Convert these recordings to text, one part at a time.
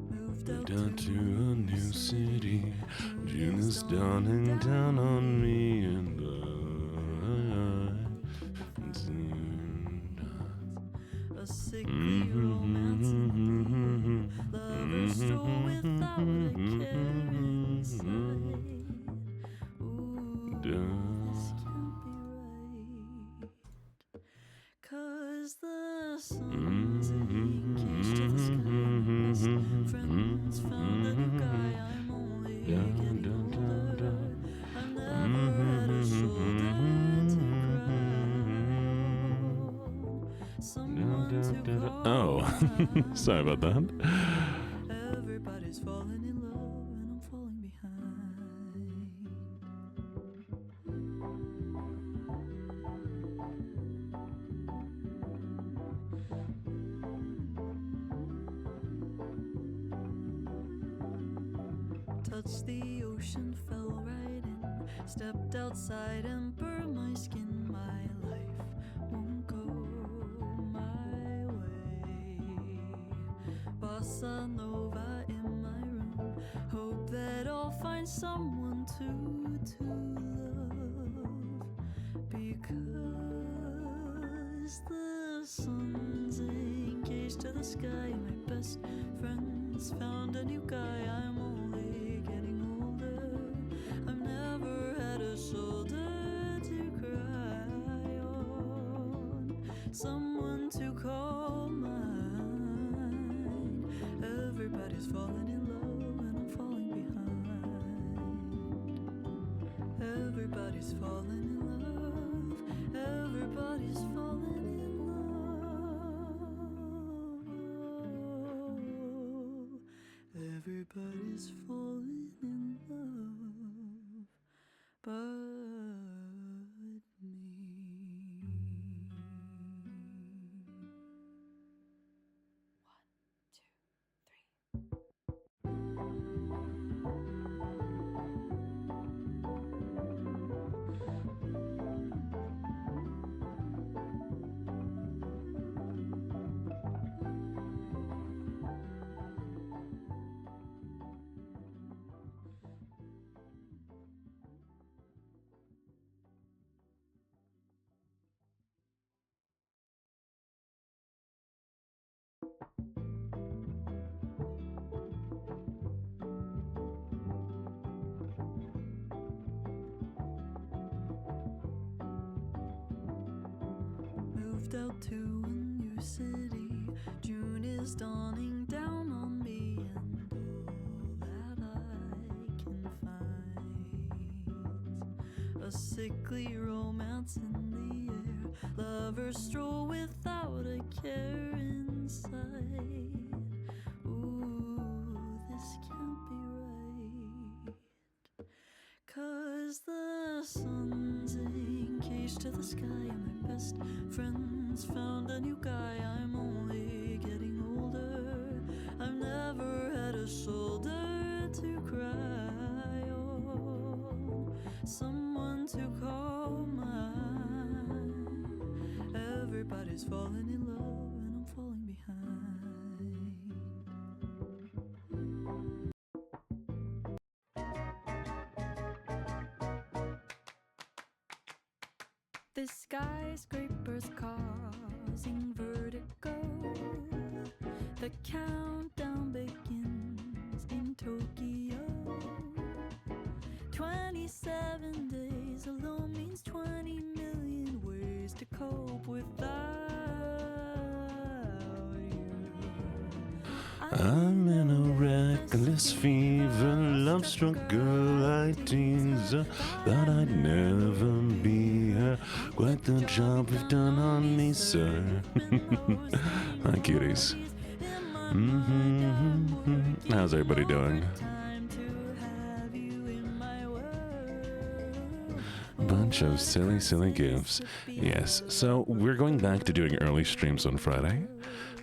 Moved out to a new city. June is dawning down on me, and a sickly romance in the air. Lovers stroll without a care inside. Ooh, this can't be right. 'Cause the sun's engaged to the sky. Best friends found a new guy. I'm only getting older. I've never had a shoulder to cry on. Someone to call Oh, sorry about that. Everybody's falling in love and I'm falling behind. Touched the ocean, fell right in. Stepped outside and burned my skin. My life won't go my way. Bossa Nova in my room. Hope that I'll find someone to love. Because the sun's engaged to the sky. My best friends found a new guy. I'm only getting older. I've never had a shoulder to cry on. Someone to call mine. Everybody's falling in love and I'm falling behind. Everybody's falling in love. Everybody's falling in love. Everybody's falling in love but me. Moved out to a new city. June is dawning down on me, and all that I can find. A sickly romance in the air. Lovers stroll without a care inside. Ooh, this can't be right. 'Cause the sun's engaged to the sky. My best friends found a new guy. I'm only getting older. I've never had a shoulder to cry on. Someone to call mine. Everybody's falling in love and I'm falling behind. The skyscrapers causing vertigo. The countdown begins in Tokyo. 27 days alone means 20 million ways to cope without you. I'm in a reckless fever, love struck girl like teens. Thought I'd never be her. Quite the job you've done on me, sir. Hi, cuties. How's everybody doing? Bunch of silly gifts. Yes, so we're going back to doing early streams on Friday,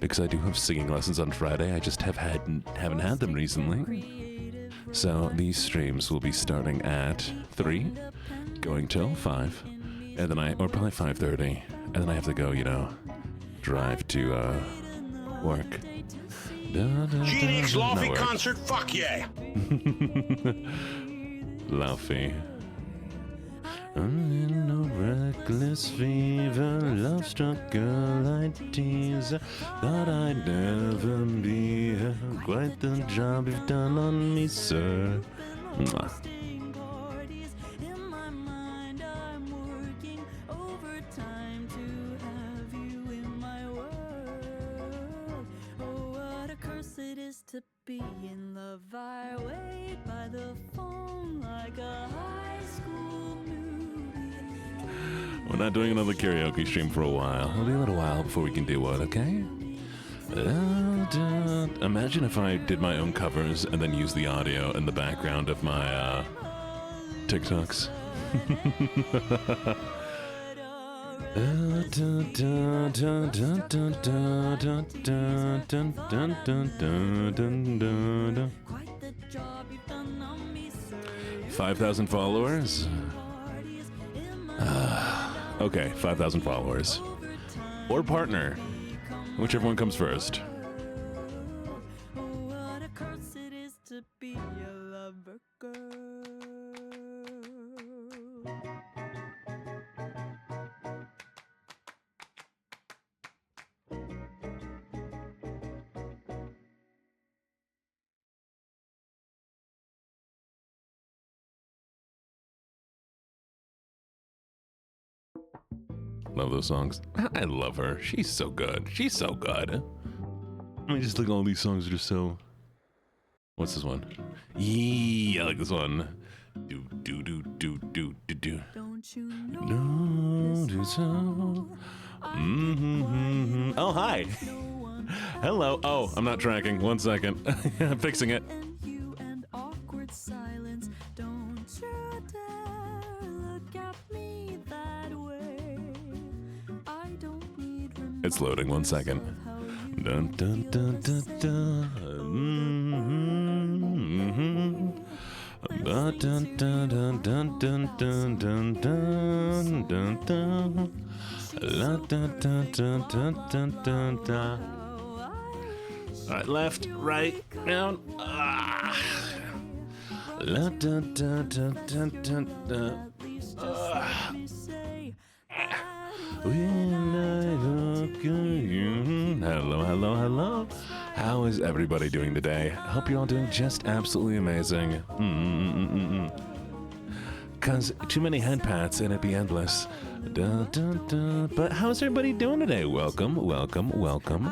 because I do have singing lessons on Friday. I just haven't had them recently. So these streams will be starting at 3, going till 5, and then or probably 5:30, and then I have to go, drive to work. GeneX No Laufey work. concert, fuck yeah! Laufey. I'm in a reckless fever, love-struck girl I tease. Thought I'd never be here. Quite the job you've done on me, sir. Mwah. Parties in my mind, I'm working overtime to have you in my world. Oh, what a curse it is to be in love. I wait by the phone like a high school movie. We're not doing another karaoke stream for a while. It'll be a little while before we can do one, okay? Imagine if I did my own covers and then used the audio in the background of my TikToks. Quite the job you've done on me, sir. 5,000 followers? Okay, 5,000 followers. Or partner. Whichever one comes first. Oh, what a curse it is to be a lover girl. Love those songs. I love her. She's so good. She's so good. I mean, just like all these songs are just so... What's this one? Yeah, I like this one. Do, do, do, do, do, do, do. Don't you know? No, do this so. all? Oh, hi. No one Hello. Oh, I'm not tracking. 1 second. I'm fixing it. and you and awkward silence. Don't you dare look at me that way. I don't need It's loading. 1 second. Dun, dun, dun, dun, dun. Dun, dun, dun, dun, dun, dun, dun, dun, dun, dun. La, dun, dun, dun, dun, dun, dun, dun. All right, left, right, down. Ah. La, dun, dun, dun, dun, dun, dun. Ah. When I look at you. Hello, hello, hello. How is everybody doing today? Hope you're all doing just absolutely amazing. Cause too many head pats and it'd be endless. Dun, dun, dun. But how's everybody doing today? Welcome, welcome, welcome.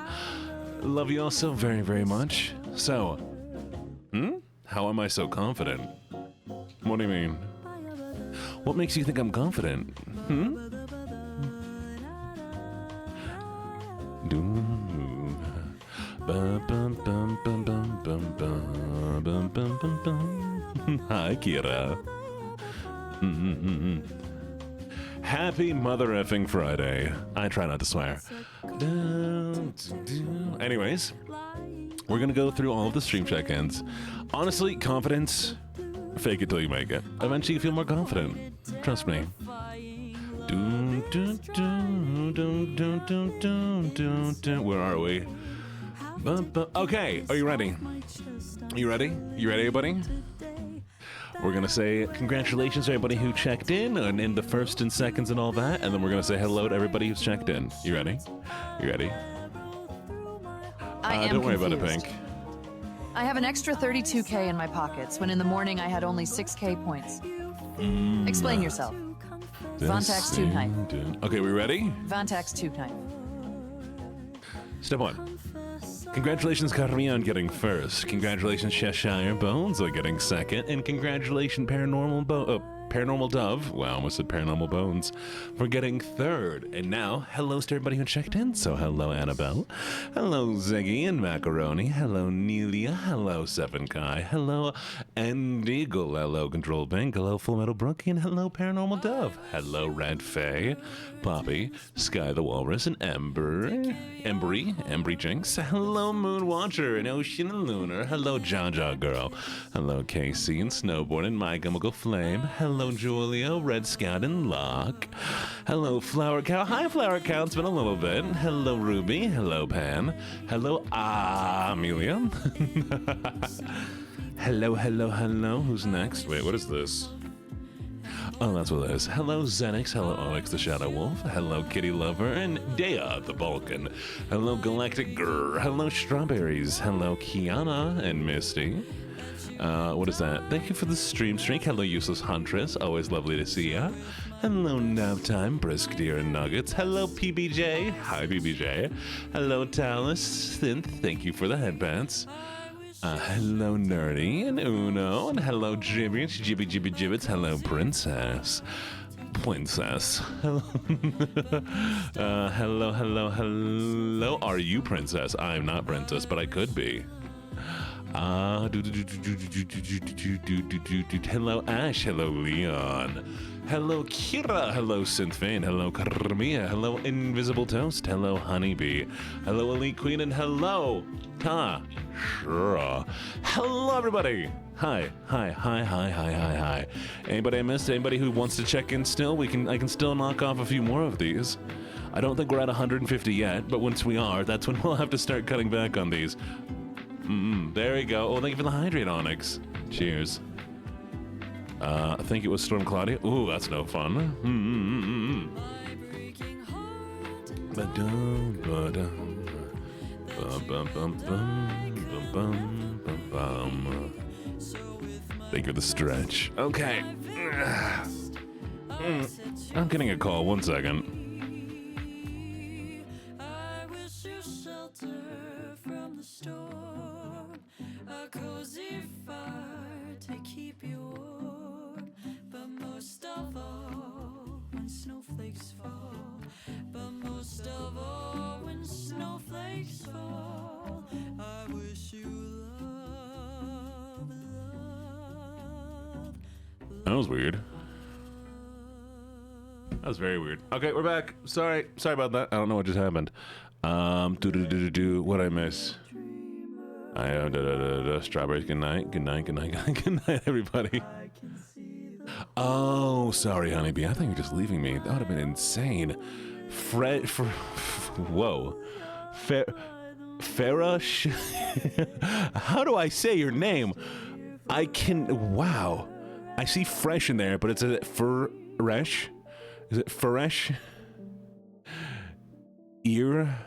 Love you all so very, very much. So, how am I so confident? What do you mean? What makes you think I'm confident? Hi, Kira. Happy mother effing Friday. I try not to swear. Anyways, we're gonna go through all of the stream check-ins. Honestly, confidence, fake it till you make it. Eventually you feel more confident. Trust me. Where are we? Okay, are you ready? You ready? You ready, everybody? We're gonna say congratulations to everybody who checked in and in the first and seconds and all that, and then we're gonna say hello to everybody who's checked in. You ready? You ready? I am Don't worry about it, confused. Pink. I have an extra 32K in my pockets when in the morning I had only 6K points. Explain yourself. Vontax Toonheim. Okay, we ready? Vontax Toonheim. Step 1. Congratulations, Carmi, on getting first. Congratulations, Cheshire Bones, on getting second. And congratulations, Paranormal Dove, wow, I almost said Paranormal Bones, for getting third. And now, hello to everybody who checked in. So hello, Annabelle. Hello, Ziggy and Macaroni. Hello, Nelia. Hello, Seven Kai. Hello, Endeagle. Hello, Control Bank. Hello, Full Metal Brookie. And hello, Paranormal Dove. Hello, Red Faye, Poppy, Sky the Walrus, and Embry Jinx. Hello, Moon Watcher and Ocean and Lunar. Hello, Jaja Girl. Hello, Casey and Snowboard and My Gummigal Flame. Hello, Hello, Julia, Red Scout, and Locke. Hello, Flower Cow. Hi, Flower Cow. It's been a little bit. Hello, Ruby. Hello, Pan. Hello, Amelia. Hello, hello, hello. Who's next? Wait, what is this? Oh, that's what it is. Hello, Zenix. Hello, Onyx the Shadow Wolf. Hello, Kitty Lover. And Dea the Balkan. Hello, Galactic Grr. Hello, Strawberries. Hello, Kiana and Misty. What is that? Thank you for the stream streak. Hello, Useless Huntress. Always lovely to see ya. Hello, Nap Time, Brisk Deer and Nuggets. Hello, PBJ. Hi, PBJ. Hello, Talus Synth. Thank you for the headbands. Hello, Nerdy and Uno. And hello, Gibbets. Gibbets. Hello, Princess. Hello. Hello. Are you Princess? I'm not Princess, but I could be. Hello, Ash. Hello, Leon. Hello, Kira. Hello, Synthvane. Hello, Carmia. Hello, Invisible Toast. Hello, Honeybee. Hello, Elite Queen. And hello, Sure. Hello, everybody. Hi. Anybody I missed? Anybody who wants to check in still? I can still knock off a few more of these. I don't think we're at 150 yet, but once we are, that's when we'll have to start cutting back on these. There we go. Oh, thank you for the hydrate, Onyx. Cheers. I think it was Storm Claudia. Ooh, that's no fun. Thank you for the stretch. Okay. I'm getting a call. 1 second. I wish you shelter from the storm, a cozy fire to keep you warm, but most of all, when snowflakes fall, but most of all, when snowflakes fall, I wish you love. That was weird. That was very weird. Okay, we're back. Sorry about that. I don't know what just happened. What'd I miss? Strawberries. Good night, everybody. Oh, sorry, Honeybee. I think you're just leaving me. That would have been insane. Whoa. Farah. How do I say your name? Wow. I see fresh in there, but it's a Fresh. Is it Fresh? Iranezid?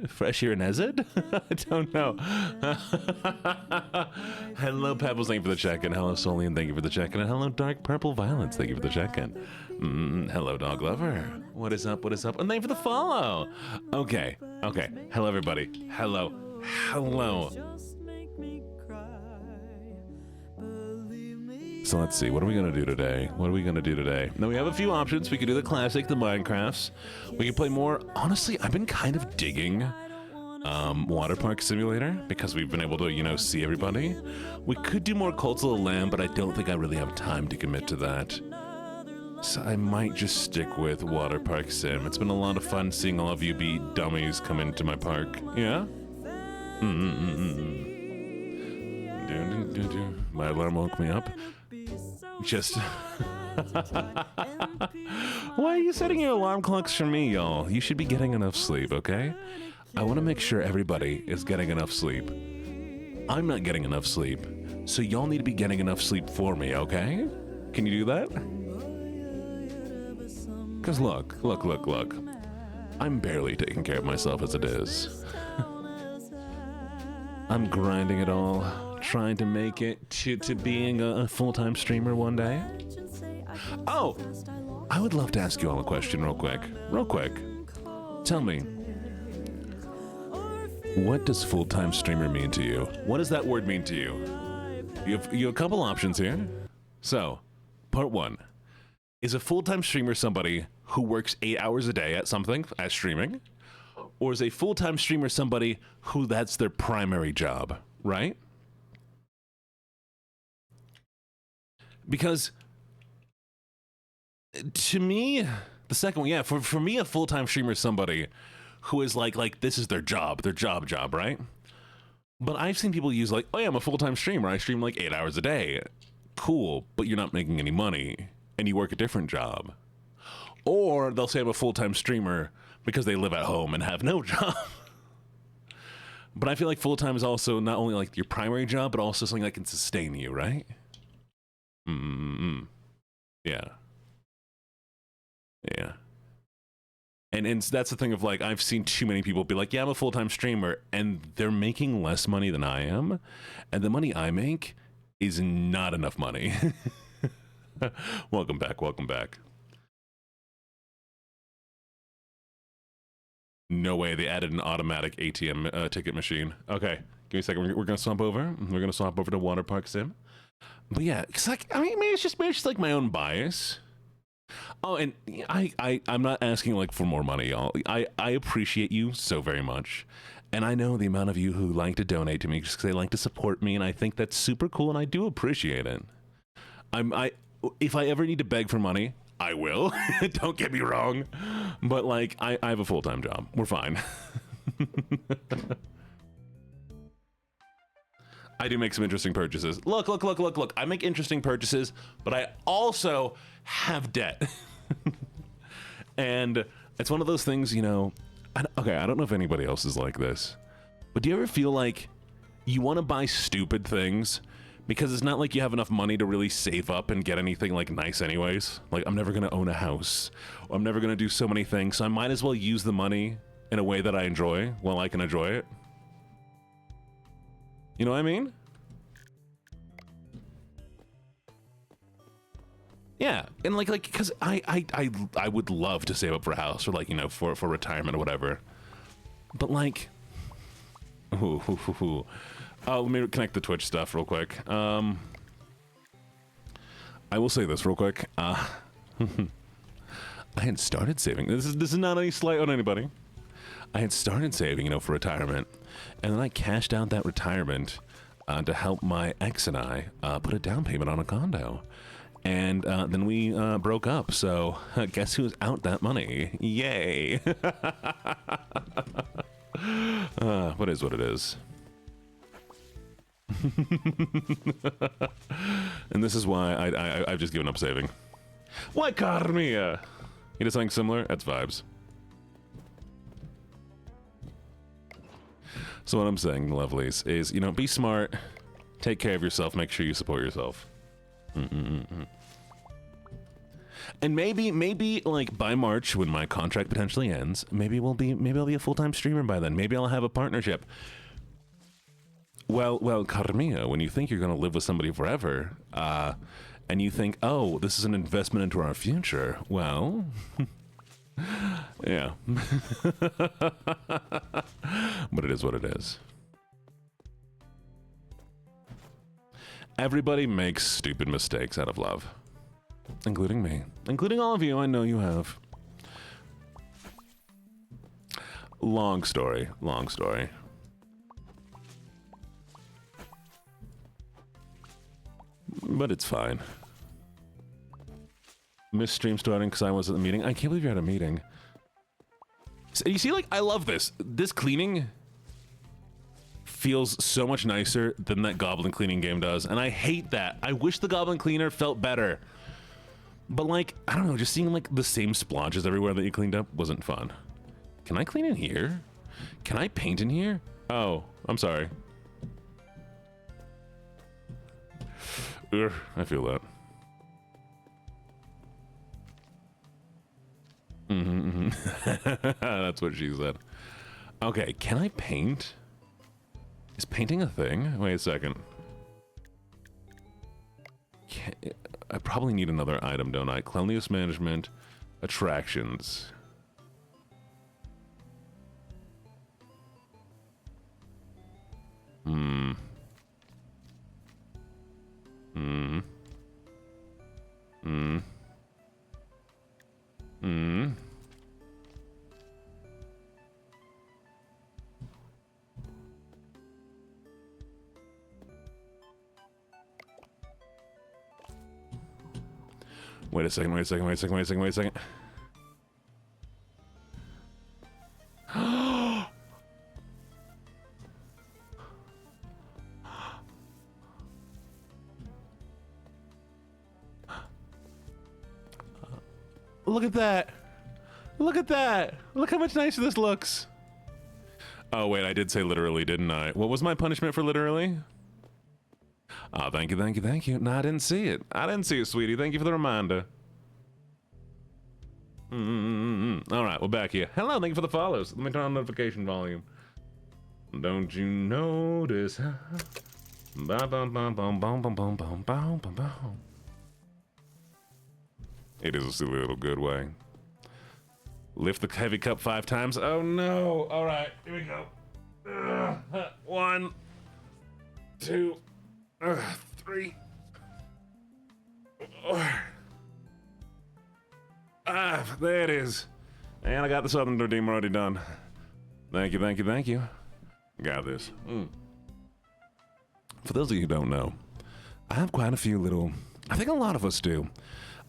Fresh Iranezid? I don't know. Hello, Pebbles. Thank you for the check-in. Hello, Solian. Thank you for the check-in. And hello, Dark Purple Violence. Thank you for the check-in. Hello, Dog Lover. What is up? And thank you for the follow. Okay. Hello, everybody. Hello. Just make me cry. Believe me. So let's see. What are we going to do today? Now, we have a few options. We could do the classic, the Minecrafts. We could play more. Honestly, I've been kind of digging Waterpark Simulator because we've been able to, see everybody. We could do more Cults of the Lamb, but I don't think I really have time to commit to that. So I might just stick with Waterpark Sim. It's been a lot of fun seeing all of you be dummies come into my park. Yeah? My alarm woke me up. Just... Why are you setting your alarm clocks for me, y'all? You should be getting enough sleep, okay? I want to make sure everybody is getting enough sleep. I'm not getting enough sleep, so y'all need to be getting enough sleep for me, okay? Can you do that? Because look. I'm barely taking care of myself as it is. I'm grinding it all, trying to make it to being a full-time streamer one day. Oh, I would love to ask you all a question real quick. Tell me, what does full-time streamer mean to you? What does that word mean to you? You have a couple options here. So, part 1. Is a full-time streamer somebody who works 8 hours a day at something, at streaming? Or is a full-time streamer somebody who that's their primary job, right? Because to me, the second one, yeah, for me, a full-time streamer is somebody who is like this is their job, right? But I've seen people use oh yeah, I'm a full-time streamer. I stream 8 hours a day. cool, but you're not making any money and you work a different job. Or they'll say I'm a full-time streamer because they live at home and have no job. But I feel like full-time is also not only like your primary job, but also something that can sustain you, right? Yeah. Yeah. And that's the thing of like, I've seen too many people be like, yeah, I'm a full-time streamer, and they're making less money than I am. And the money I make is not enough money. Welcome back, welcome back. No way, they added an automatic ATM ticket machine. Okay, give me a second, we're gonna swap over. We're gonna swap over to Waterpark Sim. But yeah, it's like, I mean, maybe it's just like my own bias. Oh, and I'm not asking like for more money, y'all. I appreciate you so very much. And I know the amount of you who like to donate to me just because they like to support me, and I think that's super cool, and I do appreciate it. If I ever need to beg for money, I will. Don't get me wrong. But like, I have a full-time job. We're fine. I do make some interesting purchases. Look. I make interesting purchases, but I also have debt. And it's one of those things, you know, I don't know if anybody else is like this, but do you ever feel like you want to buy stupid things because it's not like you have enough money to really save up and get anything like nice anyways? Like, I'm never going to own a house, or I'm never going to do so many things, so I might as well use the money in a way that I enjoy while I can enjoy it. You know what I mean? Yeah, and like, because I would love to save up for a house, or like, you know, for retirement or whatever. But like, oh, let me connect the Twitch stuff real quick. I will say this real quick. I had started saving. This is not any slight on anybody. I had started saving, you know, for retirement, and then I cashed out that retirement to help my ex and I put a down payment on a condo. And then we broke up, so guess who's out that money? Yay! What is what it is. And this is why I've just given up saving. Why, Carmia? You did something similar? That's vibes. So what I'm saying, lovelies, is, you know, be smart, take care of yourself, make sure you support yourself. And maybe like by March, when my contract potentially ends, maybe I'll be a full-time streamer by then. Maybe I'll have a partnership. Well, Carmia, when you think you're going to live with somebody forever, and you think, oh, this is an investment into our future, well, yeah. But it is what it is. Everybody makes stupid mistakes out of love. Including me. Including all of you, I know you have. Long story. But it's fine. Missed stream starting because I was at the meeting. I can't believe you're at a meeting. So, you see, like, I love this. This cleaning feels so much nicer than that goblin cleaning game does, and I hate that. I wish the goblin cleaner felt better. But like, I don't know, just seeing like the same splotches everywhere that you cleaned up wasn't fun. Can I clean in here? Can I paint in here? Oh, I'm sorry. Ugh, I feel that. That's what she said. Okay, can I paint? Is painting a thing? Wait a second. I probably need another item, don't I? Cleanliness management, attractions. Wait a second. Look at that. Look at that. Look how much nicer this looks. Oh, wait, I did say literally, didn't I? What was my punishment for literally? Oh, thank you, thank you, thank you. No, I didn't see it. I didn't see it, sweetie. Thank you for the reminder. All right, we're back here. Hello, thank you for the follows. Let me turn on notification volume. Don't you notice how... It is a silly little good way. Lift the heavy cup 5 times. Oh no! All right, here we go. 1, 2, 3, 4. There it is. And I got the Southern Redeemer already done. Thank you, thank you, thank you. Got this. For those of you who don't know, I have quite a few little... I think a lot of us do.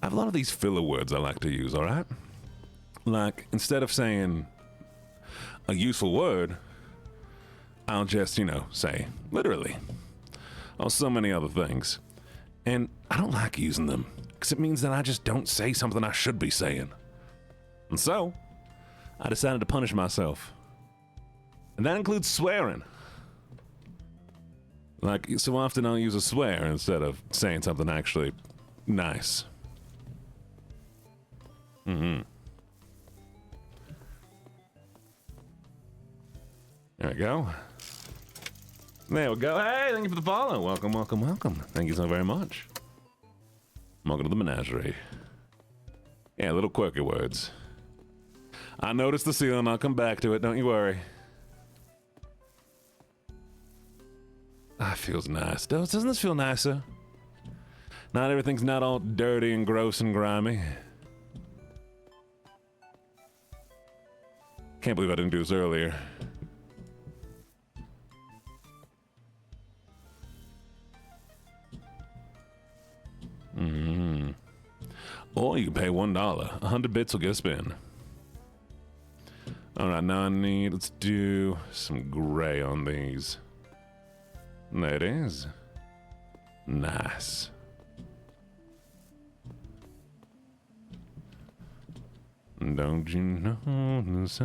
I have a lot of these filler words I like to use, all right? Like, instead of saying a useful word, I'll just, say literally. Or so many other things. And I don't like using them, because it means that I just don't say something I should be saying. And so, I decided to punish myself. And that includes swearing. Like, so often I'll use a swear instead of saying something actually nice. There we go. There we go. Hey, thank you for the follow. Welcome, welcome, welcome. Thank you so very much. Welcome to the menagerie. Yeah, little quirky words. I noticed the ceiling. I'll come back to it. Don't you worry. Ah, feels nice. Doesn't this feel nicer? Not everything's not all dirty and gross and grimy. Can't believe I didn't do this earlier. Or you can pay $1. 100 bits will get a spin. All right, now let's do some gray on these. There it is. Nice. Don't you notice?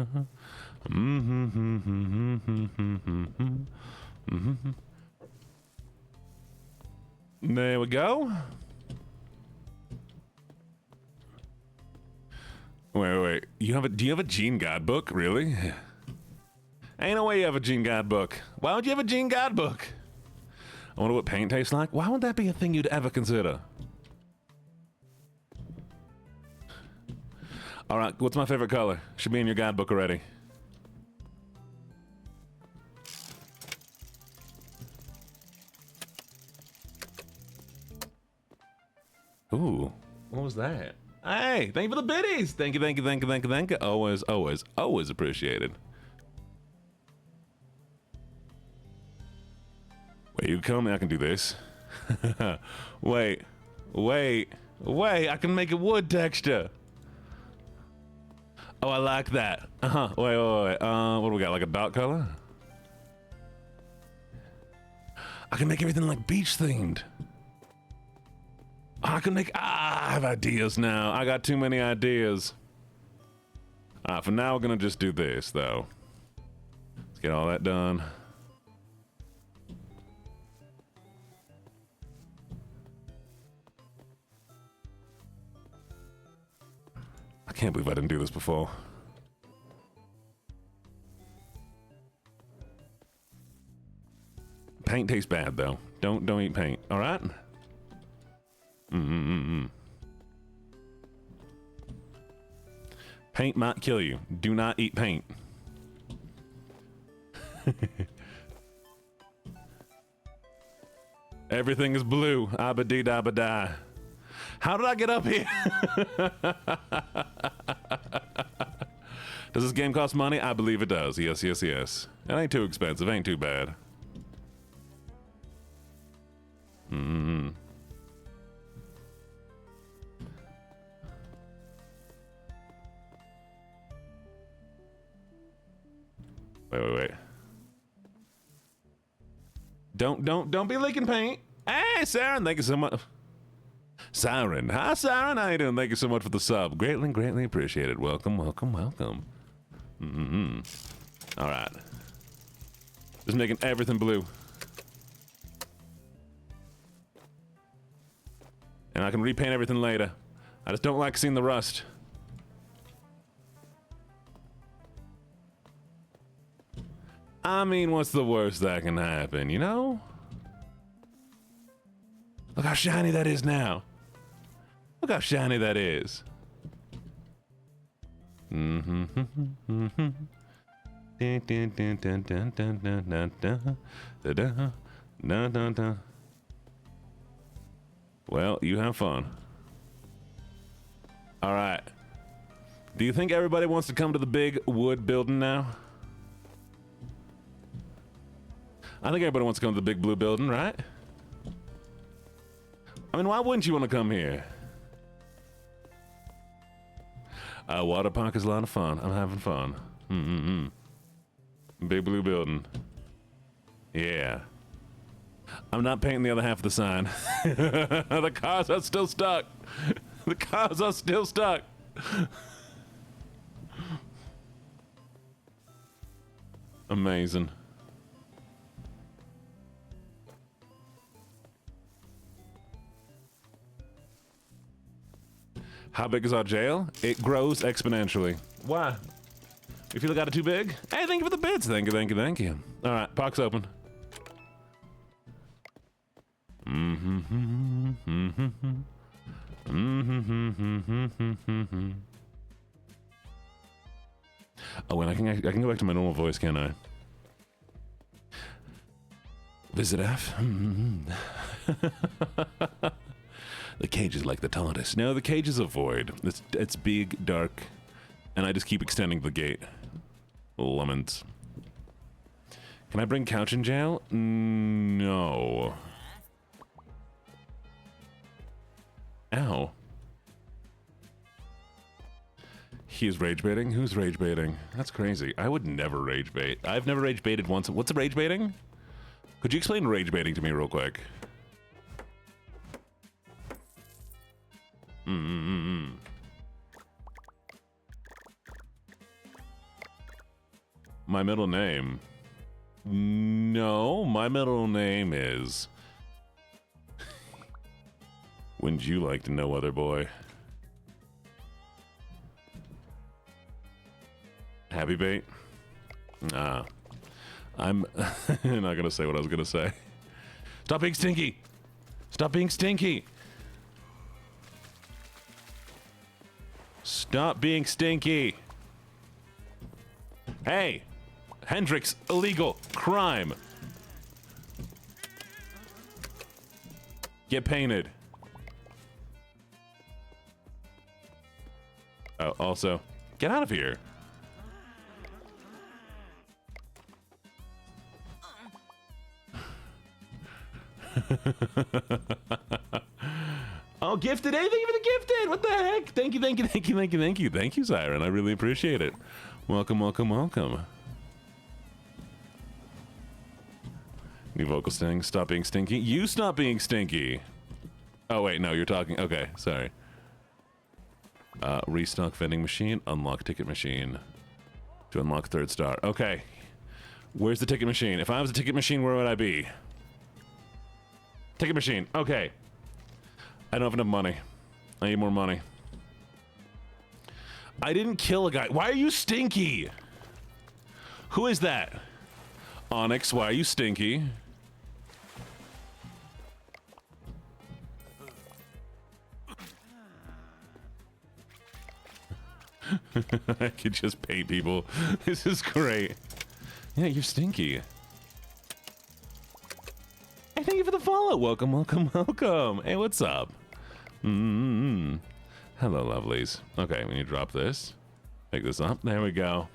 There we go. Wait. Do you have a Gene guidebook? Really? Ain't no way you have a Gene guidebook. Why would you have a Gene guidebook? I wonder what paint tastes like. Why would that be a thing you'd ever consider? All right, what's my favorite color? Should be in your guidebook already. Ooh, what was that? Hey, thank you for the biddies. Thank you. Always appreciated. Wait, you tell me I can do this? Wait, I can make a wood texture. Oh, I like that. Wait. What do we got, like a dark color? I can make everything like beach themed. I have ideas now. I got too many ideas. For now, we're gonna just do this, though. Let's get all that done. I can't believe I didn't do this before. Paint tastes bad, though. Don't eat paint, all right? Paint might kill you. Do not eat paint. Everything is blue. Abba-dee dabba-die. How did I get up here? Does this game cost money? I believe it does. Yes. It ain't too expensive. Ain't too bad. Wait. Don't be leaking paint. Hey, Sarah, thank you so much. Siren. Hi, Siren. How you doing? Thank you so much for the sub. Greatly, greatly appreciated. Welcome, welcome, welcome. All right. Just making everything blue. And I can repaint everything later. I just don't like seeing the rust. I mean, what's the worst that can happen, you know? Look how shiny that is now. Look how shiny that is. Well, you have fun. All right. Do you think everybody wants to come to the big wood building now? I think everybody wants to come to the big blue building, right? I mean, why wouldn't you want to come here? Waterpark is a lot of fun. I'm having fun. Big blue building. Yeah. I'm not painting the other half of the sign. The cars are still stuck. The cars are still stuck. Amazing. How big is our jail? It grows exponentially. Why? You feel I got it too big? Hey, thank you for the bits. Thank you, thank you, thank you. All right, park's open. Oh, wait, I can go back to my normal voice, can't I? Visit F. The cage is like the TARDIS. No, the cage is a void. It's big, dark, and I just keep extending the gate. Lemons. Can I bring Couch in jail? No. Ow. He is rage baiting? Who's rage baiting? That's crazy. I would never rage bait. I've never rage baited once. What's rage baiting? Could you explain rage baiting to me real quick? My middle name? No, my middle name is... Wouldn't you like to know, other boy? Happy bait? I'm not gonna say what I was gonna say. Stop being stinky! Stop being stinky! Stop being stinky! Hey! Hendrix, illegal, crime! Get painted. Oh, also, get out of here. Oh, gifted! Hey, thank you for the gifted! What the heck? Thank you, thank you, thank you, thank you, thank you. Thank you, Siren. I really appreciate it. Welcome, welcome, welcome. New vocal sting. Stop being stinky. You stop being stinky. Oh, wait, no, you're talking. Okay, sorry. Restock vending machine. Unlock ticket machine. To unlock third star. Okay. Where's the ticket machine? If I was a ticket machine, where would I be? Ticket machine. Okay. I don't have enough money. I need more money. I didn't kill a guy. Why are you stinky? Who is that? Onyx, why are you stinky? I could just pay people. This is great. Yeah, you're stinky. Hey, thank you for the follow. Welcome, welcome, welcome. Hey, what's up? Hello, lovelies. Okay, we need to drop this. Pick this up. There we go.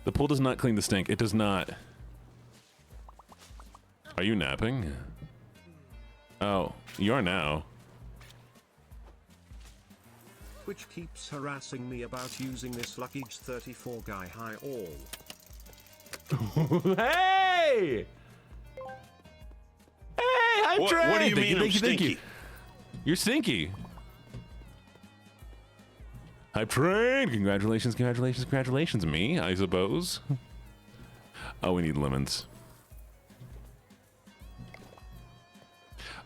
The pool does not clean the stink. It does not. Are you napping? Oh, you are now. Which keeps harassing me about using this Luckage 34 guy high all. Hey! Hey, I'm Trey! What do you mean I'm Thank you. stinky? You're stinky. Hype train. Congratulations, congratulations, congratulations. Me, I suppose. Oh, we need lemons.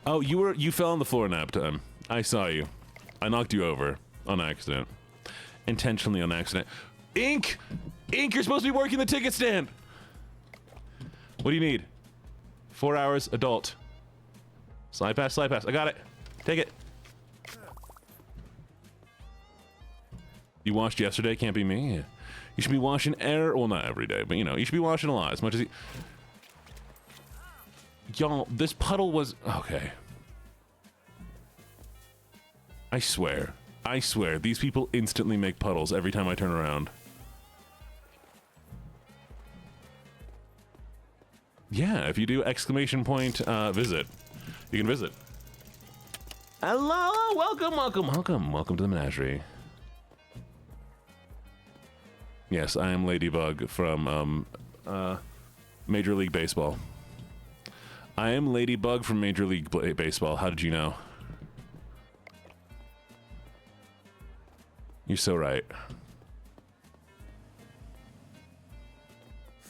Oh, you fell on the floor nap time. I saw you. I knocked you over on accident. Intentionally on accident. Ink! Ink, you're supposed to be working the ticket stand. What do you need? 4 hours, adult. Slide pass, slide pass. I got it. Take it. You washed yesterday, can't be me. You should be washing well, not every day, but you know, you should be washing a lot, as much as you... Y'all, this puddle was... Okay. I swear, these people instantly make puddles every time I turn around. Yeah, if you do exclamation point visit, you can visit. Hello, welcome, welcome, welcome, welcome to the menagerie. Yes, I am Ladybug from Major League Baseball. I am Ladybug from Major League Baseball. How did you know? You're so right.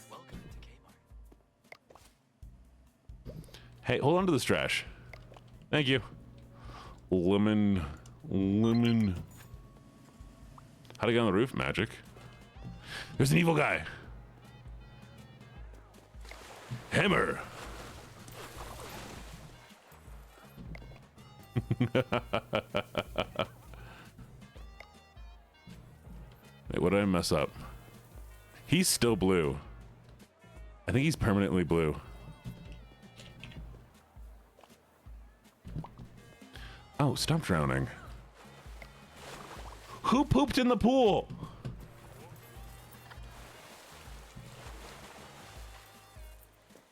Welcome to Kmart. Hey, hold on to this trash. Thank you. Lemon. How'd I get on the roof? Magic. There's an evil guy. Hammer. Wait, what did I mess up? He's still blue. I think he's permanently blue. Oh, stop drowning. Who pooped in the pool?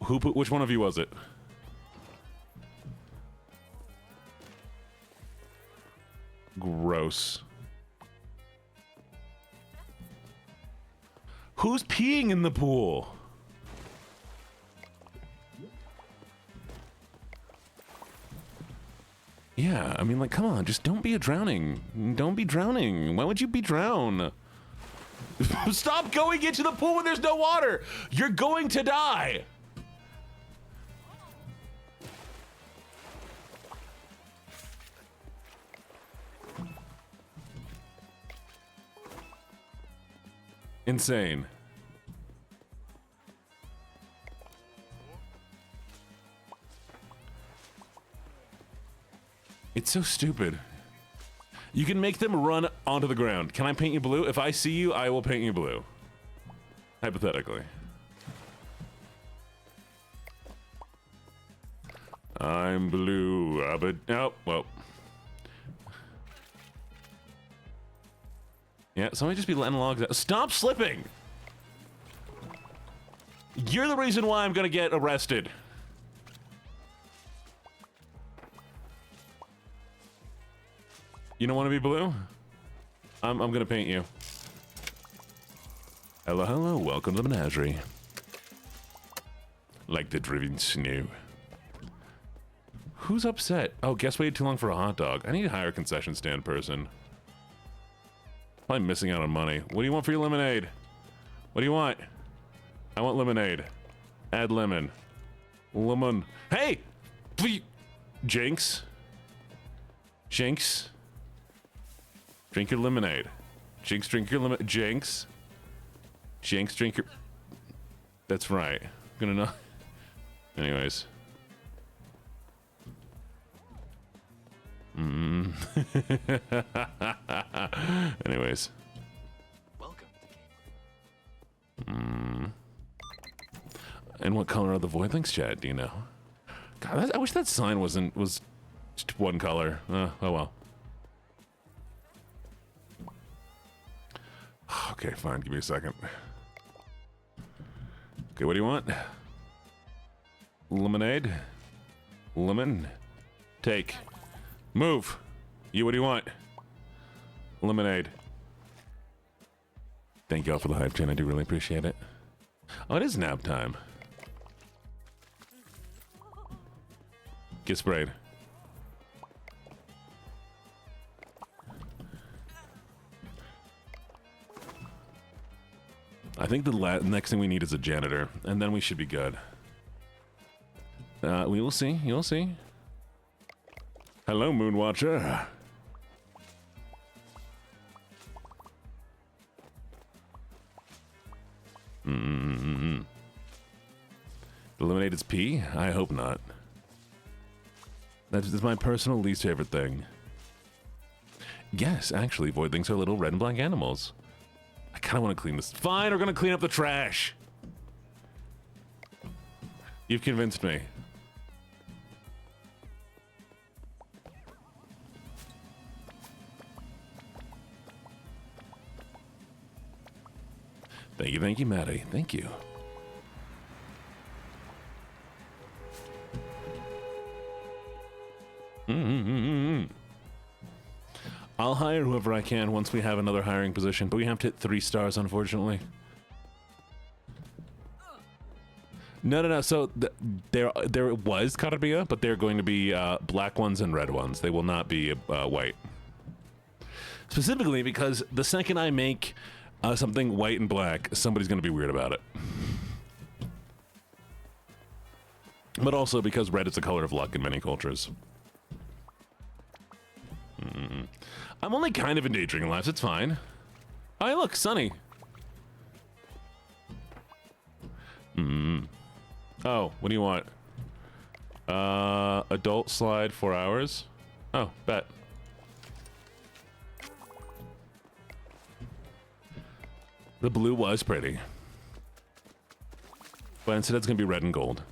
Which one of you was it? Gross. Who's peeing in the pool? Yeah, I mean, like, come on, just don't be a drowning. Don't be drowning. Why would you be drown? Stop going into the pool when there's no water. You're going to die. Insane. It's so stupid. You can make them run onto the ground. Can I paint you blue? If I see you, I will paint you blue. Hypothetically. I'm blue, but oh, well. Yeah, somebody just be letting logs out. Stop slipping! You're the reason why I'm gonna get arrested. You don't want to be blue? I'm gonna paint you. Hello, hello, welcome to the menagerie. Like the driven snow. Who's upset? Oh, guest waited too long for a hot dog. I need to hire a concession stand person. I'm missing out on money. What do you want for your lemonade? What do you want? I want lemonade. Add lemon. Lemon. Hey! Jinx. Jinx. Drink your lemonade. Jinx, drink your lemonade. Jinx. Jinx, drink your... That's right. I'm gonna know. Anyways. Anyways. Welcome to Kmart. And what color are the void links, chat? Do you know? God, I wish that sign was just one color. Oh well. Okay, fine. Give me a second. Okay, what do you want? Lemonade? Lemon? Take. Move. You, what do you want? Lemonade. Thank you all for the hype, Jen. I do really appreciate it. Oh, it is nap time. Get sprayed. I think the next thing we need is a janitor, and then we should be good. We will see. You'll see. Hello, Moonwatcher. Eliminated's pee? I hope not. That's my personal least favorite thing. Yes, actually, void things are little red and black animals. I kind of want to clean this. Fine, we're going to clean up the trash. You've convinced me. Thank you, Maddie. Thank you. I'll hire whoever I can once we have another hiring position, but we have to hit 3 stars, unfortunately. No. So there was Carabia, but they're going to be black ones and red ones. They will not be white. Specifically because the second I make something white and black, somebody's going to be weird about it. But also because red is the color of luck in many cultures. I'm only kind of endangering lives. It's fine. Oh, hey, look, Sunny. Oh, what do you want? Adult slide 4 hours. Oh, bet. The blue was pretty. But instead it's going to be red and gold.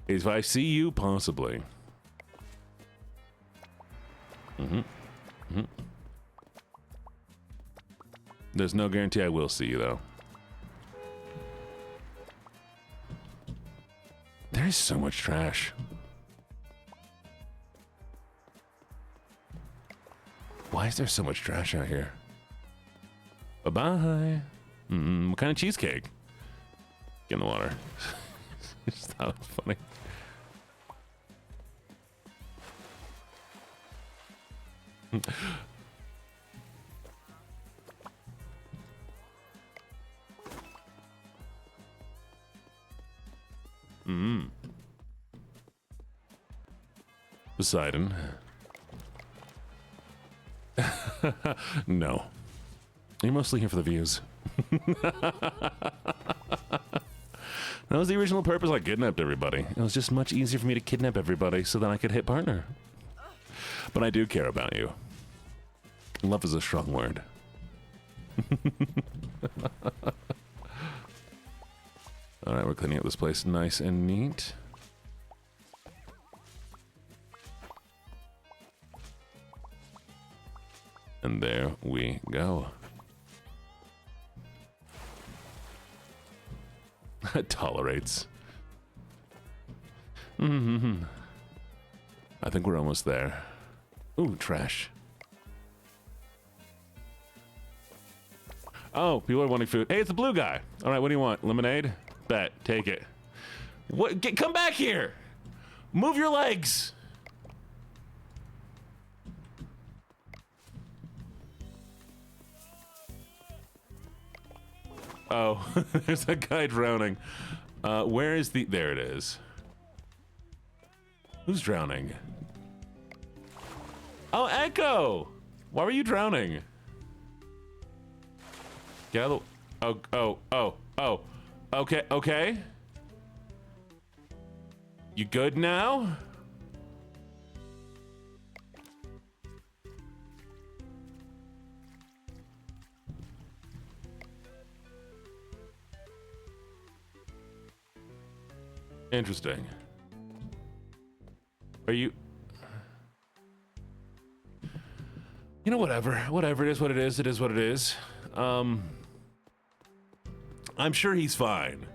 If I see you, possibly. There's no guarantee I will see you, though. There's so much trash. Why is there so much trash out here? Bye-bye. What kind of cheesecake? Get in the water. Just thought it was funny. Poseidon. No. You're mostly here for the views. That was the original purpose. I kidnapped everybody. It was just much easier for me to kidnap everybody so that I could hit partner. But I do care about you. Love is a strong word. Alright, we're cleaning up this place nice and neat. And there we go. Tolerates. I think we're almost there. Ooh, trash. Oh, people are wanting food. Hey, it's the blue guy. All right, what do you want? Lemonade? Bet. Take it. What? Come back here. Move your legs. Oh, there's a guy drowning. Where is the... There it is. Who's drowning? Oh, Echo! Why were you drowning? Get out of the... Oh. Okay. You good now? Interesting. Are you... You know, whatever. Whatever, it is what it is. It is what it is. I'm sure he's fine.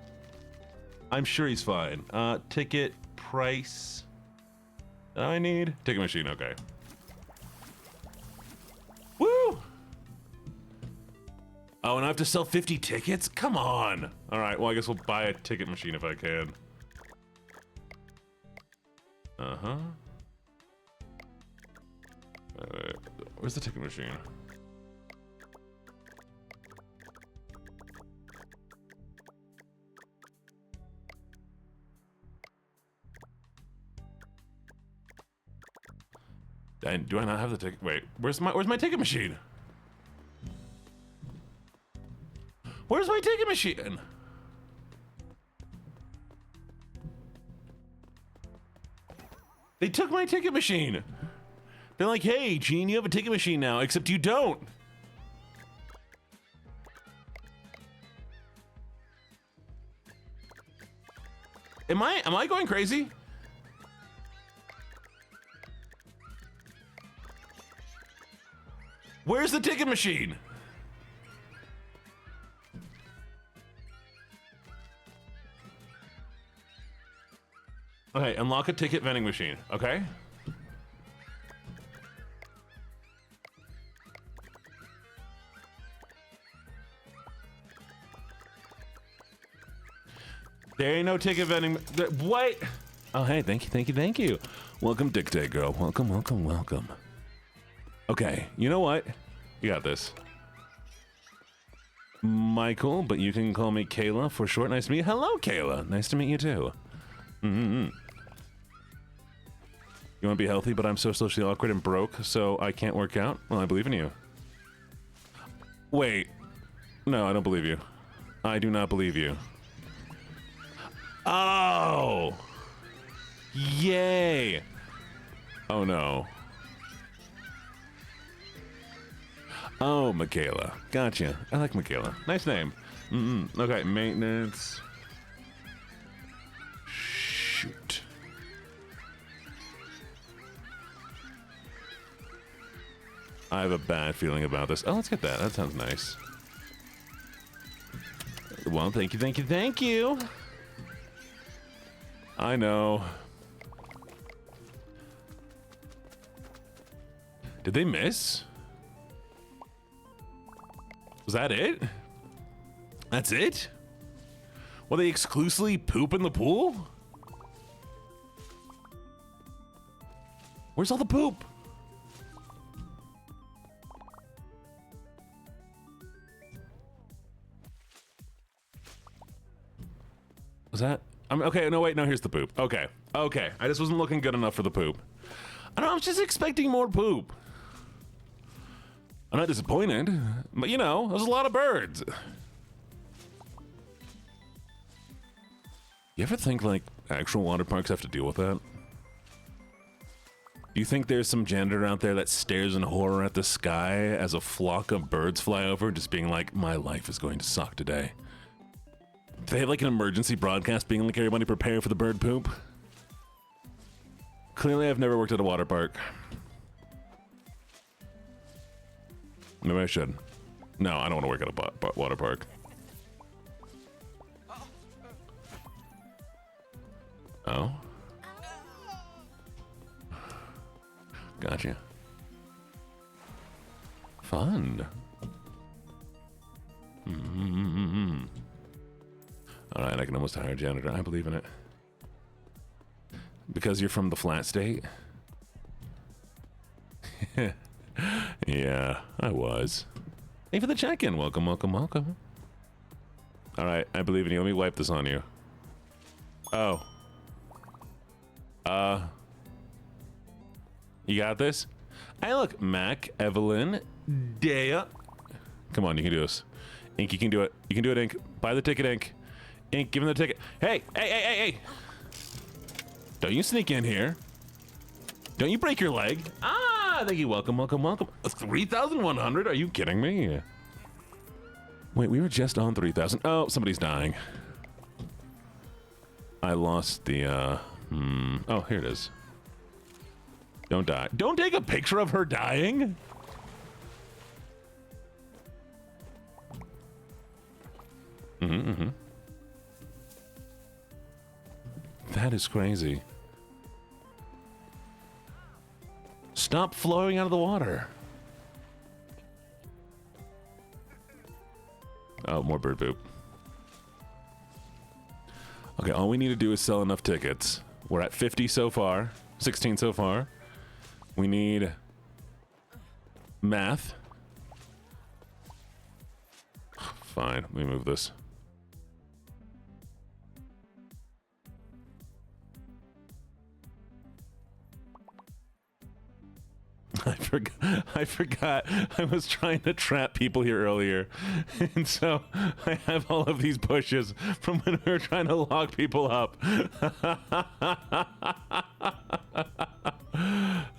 Ticket price... that I need? Ticket machine, okay. Woo! Oh, and I have to sell 50 tickets? Come on! Alright, well, I guess we'll buy a ticket machine if I can. Uh-huh. Where's the ticket machine? And do I not have the ticket? Wait, where's my ticket machine? Where's my ticket machine? They took my ticket machine. They're like, hey, Gene, you have a ticket machine now, except you don't. Am I going crazy? Where's the ticket machine? Okay, unlock a ticket vending machine, okay? There ain't no ticket vending. What? Oh, hey, thank you. Welcome, Dictate Girl. Welcome. Okay, you know what? You got this. Michael, but you can call me Kayla for short. Nice to meet you. Hello, Kayla. Nice to meet you, too. You want to be healthy, but I'm so socially awkward and broke, so I can't work out? Well, I believe in you. Wait. No, I don't believe you. I do not believe you. Oh! Yay! Oh, no. Oh, Michaela. Gotcha. I like Michaela. Nice name. Okay, maintenance. Shoot. I have a bad feeling about this. Oh, let's get that. That sounds nice. Well, thank you. I know. Did they miss? Was that it? That's it? Will they exclusively poop in the pool? Where's all the poop? Was that? Okay, no, wait, no, here's the poop. Okay. I just wasn't looking good enough for the poop. I was just expecting more poop. I'm not disappointed, but you know, there's a lot of birds. You ever think, like, actual water parks have to deal with that? Do you think there's some janitor out there that stares in horror at the sky as a flock of birds fly over, just being like, my life is going to suck today? Do they have, like, an emergency broadcast being like, everybody prepare for the bird poop? Clearly, I've never worked at a water park. Maybe I should. No, I don't want to work at a water park. Oh? Gotcha. Fun. Alright, I can almost hire a janitor. I believe in it. Because you're from the flat state? Yeah, I was. Hey, for the check-in. Welcome. Alright, I believe in you. Let me wipe this on you. Oh. You got this? Hey, look. Mac, Evelyn, Dea. Come on, you can do this. Ink, you can do it. You can do it, Ink. Buy the ticket, Ink. Ink, give him the ticket. Hey. Don't you sneak in here. Don't you break your leg. Ah, thank you. Welcome. 3,100? Are you kidding me? Wait, we were just on 3,000. Oh, somebody's dying. I lost the, Oh, here it is. Don't die. Don't take a picture of her dying. That is crazy. Stop flowing out of the water. Oh, more bird poop. Okay, all we need to do is sell enough tickets. We're at 50 so far, 16 so far. We need math. Fine, let me move this. I forgot. I was trying to trap people here earlier. And so I have all of these bushes from when we were trying to lock people up.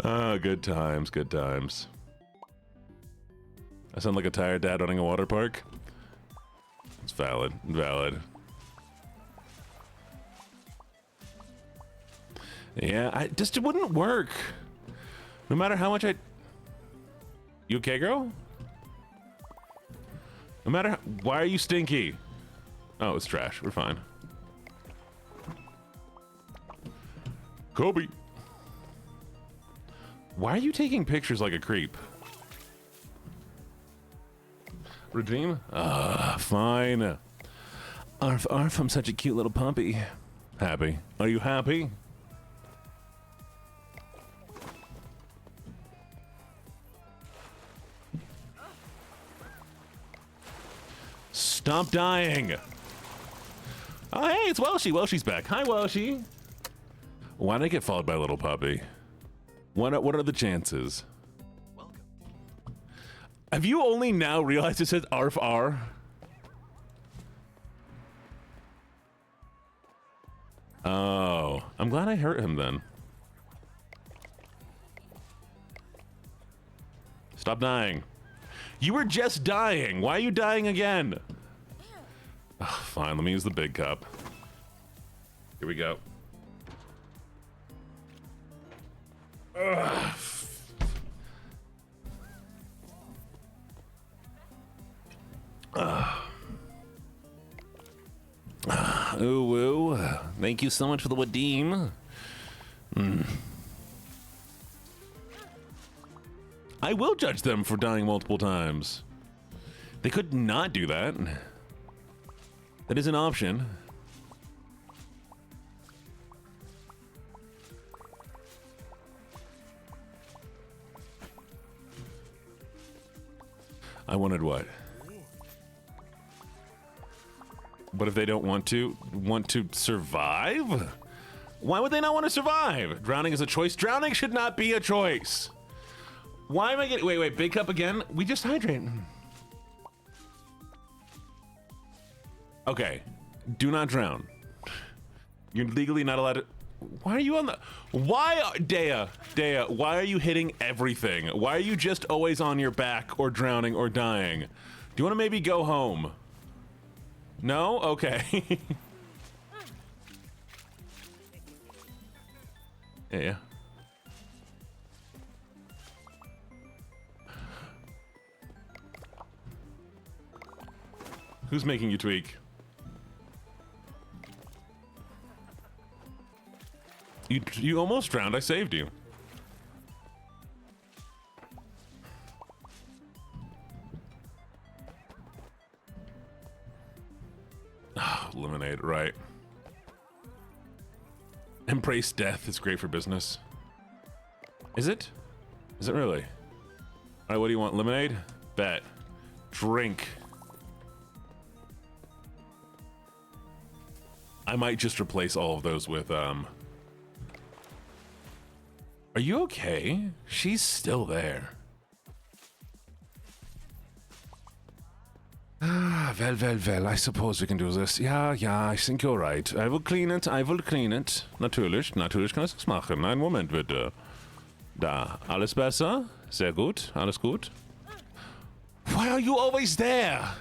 Oh, good times, good times. I sound like a tired dad running a water park. It's valid, valid. Yeah, it wouldn't work. No matter how much You okay, girl? No matter why are you stinky? Oh, it's trash. We're fine. Kobe. Why are you taking pictures like a creep? Redeem? Fine. Arf, arf, I'm such a cute little puppy. Happy. Are you happy? Stop dying. Oh, hey, it's Welshie. Welshie's back. Hi, Welshie. Why did I get followed by a little puppy? What are the chances? Welcome. Have you only now realized it says ARF R? Oh, I'm glad I hurt him then. Stop dying. You were just dying. Why are you dying again? Oh, fine, let me use the big cup. Here we go. Ugh. Ooh, woo. Thank you so much for the Wadeem. I will judge them for dying multiple times. They could not do that. That is an option. I wanted what? But if they don't want to survive? Why would they not want to survive? Drowning is a choice. Drowning should not be a choice. Why am I getting... Wait, big cup again? We just hydrate. Okay. Do not drown. You're legally not allowed to... Why are you on the... Why... Dea, why are you hitting everything? Why are you just always on your back or drowning or dying? Do you want to maybe go home? No? Okay. Yeah. Who's making you tweak? You almost drowned. I saved you. Lemonade, right. Embrace death. It's great for business. Is it? Is it really? All right, what do you want? Lemonade? Bet. Drink. I might just replace all of those with, Are you okay? She's still there. Well, I suppose we can do this. Yeah, I think you're right. I will clean it. Natürlich kann ich das machen. Einen Moment bitte. Da, alles besser? Sehr gut, alles gut. Why are you always there?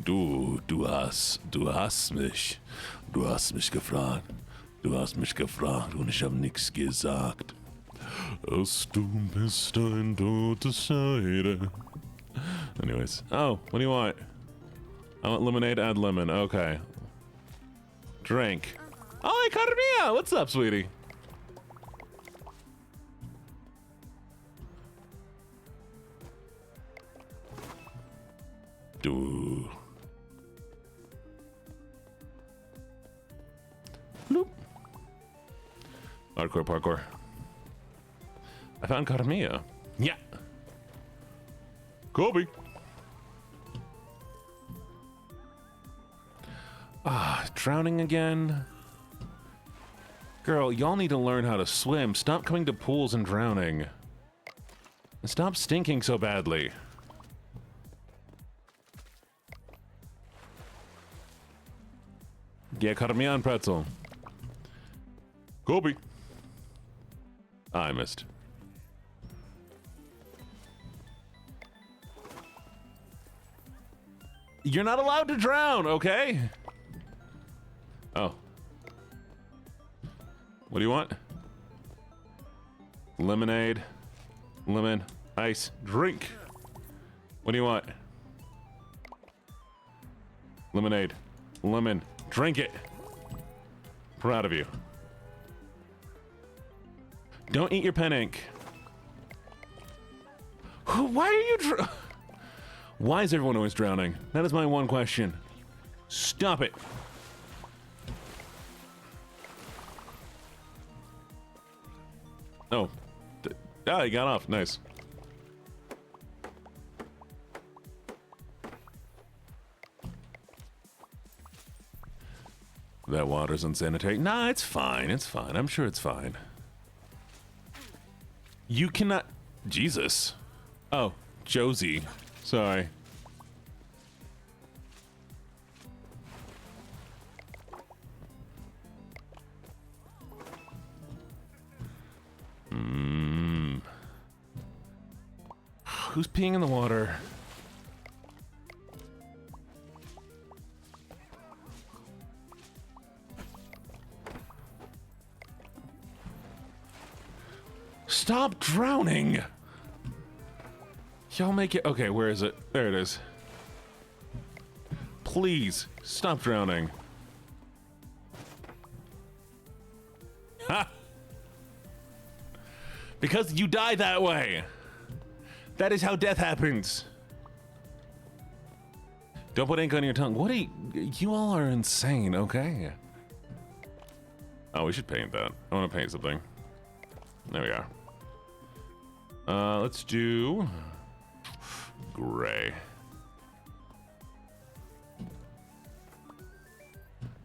Du hast mich gefragt. Du hast mich gefragt und ich habe nichts gesagt. Du bist ein tote Scheide. Anyways. Oh, what do you want? I want lemonade, add lemon. Okay. Drink. Oh, hey, Carmia! What's up, sweetie? Do. Bloop. Parkour. I found Carmia. Yeah. Kobe. Drowning again. Girl, y'all need to learn how to swim. Stop coming to pools and drowning. And stop stinking so badly. Yeah, cut me on pretzel. Kobe. I missed. You're not allowed to drown, okay? Oh. What do you want? Lemonade. Lemon. Ice. Drink. What do you want? Lemonade. Lemon. Drink it. Proud of you. Don't eat your pen ink. Why are you Why is everyone always drowning? That is my one question. Stop it. Oh. Ah, he got off. Nice. That water's unsanitary. Nah, it's fine. It's fine. I'm sure it's fine. You cannot... Jesus. Oh, Josie. Sorry. Who's peeing in the water? Stop drowning! Y'all make it... Okay, where is it? There it is. Please, stop drowning. Ha! Because you die that way! That is how death happens. Don't put ink on your tongue. What are you... You all are insane, okay? Oh, we should paint that. I want to paint something. There we are. Let's do... gray.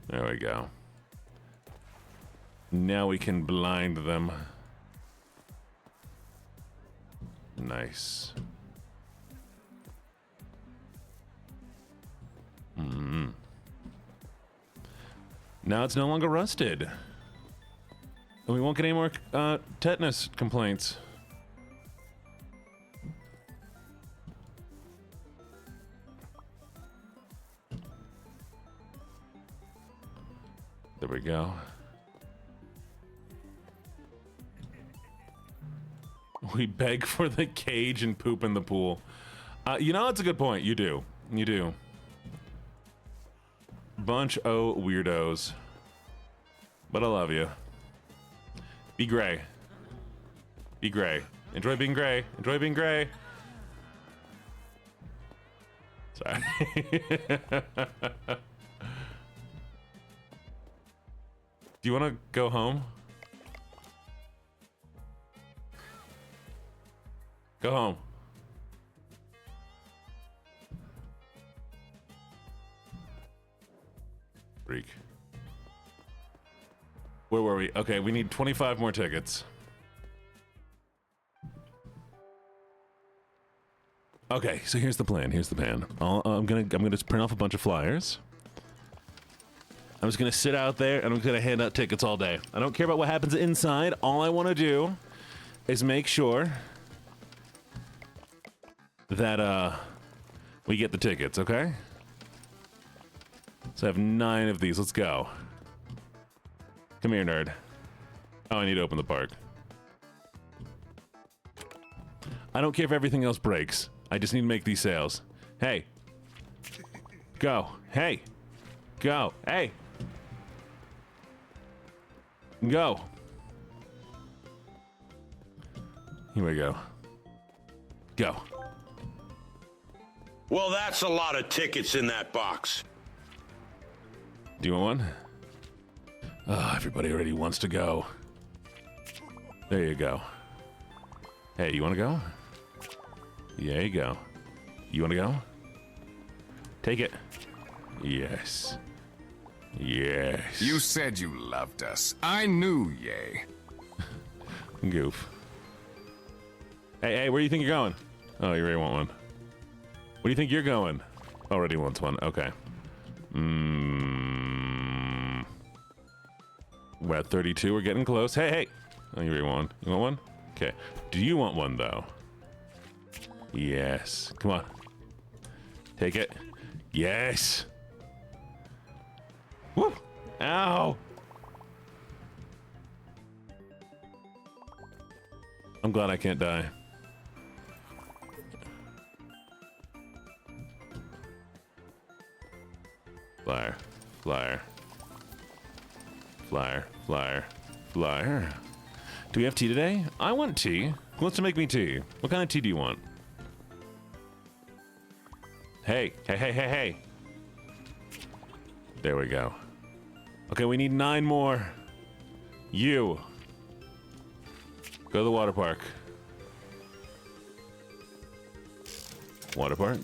There we go. Now we can blind them. Nice. Now it's no longer rusted. And we won't get any more tetanus complaints. There we go. We beg for the cage and poop in the pool. You know, that's a good point. You do. You do. Bunch of weirdos. But I love you. Be gray. Be gray. Enjoy being gray. Enjoy being gray. Sorry. Do you want to go home? Go home. Freak. Where were we? Okay, we need 25 more tickets. Okay, so here's the plan. Here's the plan. I'm gonna print off a bunch of flyers. I'm just gonna sit out there and I'm gonna hand out tickets all day. I don't care about what happens inside. All I want to do is make sure that we get the tickets, okay? So I have 9 of these. Let's go. Come here, nerd. Oh, I need to open the park. I don't care if everything else breaks. I just need to make these sales. Hey. Go. Hey. Go. Hey. Go. Here we go. Go. Well, that's a lot of tickets in that box. Do you want one? Oh, everybody already wants to go. There you go. Hey, you want to go? There you go. You want to go? Take it. Yes. Yes. You said you loved us. I knew, yay. Goof. Hey, where do you think you're going? Oh, you already want one. Where do you think you're going? Already wants one. Okay. We're at 32. We're getting close. Hey. Oh, you already want one. You want one? Okay. Do you want one, though? Yes. Come on. Take it. Yes. Woo! Ow! I'm glad I can't die. Flyer. Flyer. Flyer. Flyer. Flyer. Do we have tea today? I want tea. Who wants to make me tea? What kind of tea do you want? Hey. Hey. There we go. Okay, we need 9 more. You. Go to the water park. Water park.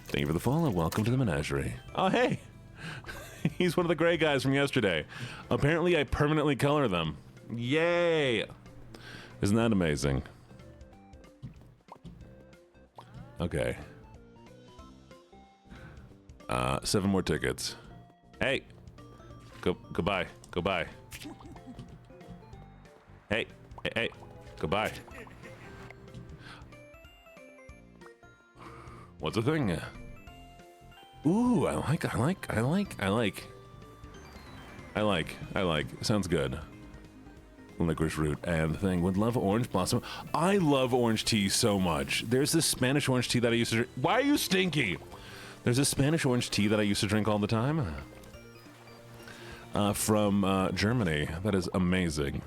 Thank you for the follow. Welcome to the menagerie. Oh, hey. He's one of the gray guys from yesterday. Apparently, I permanently color them. Yay. Isn't that amazing? Okay. 7 more tickets. Hey. Goodbye. Goodbye. Hey. Goodbye. What's the thing? Ooh, I like. Sounds good. Licorice root and the thing. Would love orange blossom. I love orange tea so much. There's this Spanish orange tea that I used to drink. Why are you stinky? There's this Spanish orange tea that I used to drink all the time. From Germany. That is amazing.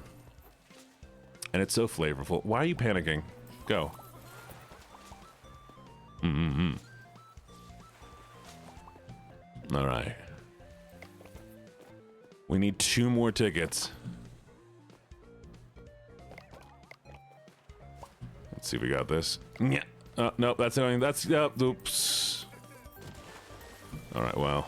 And it's so flavorful. Why are you panicking? Go. All right. We need 2 more tickets. Let's see if we got this. Yeah. No, that's annoying. That's, oops. All right, well.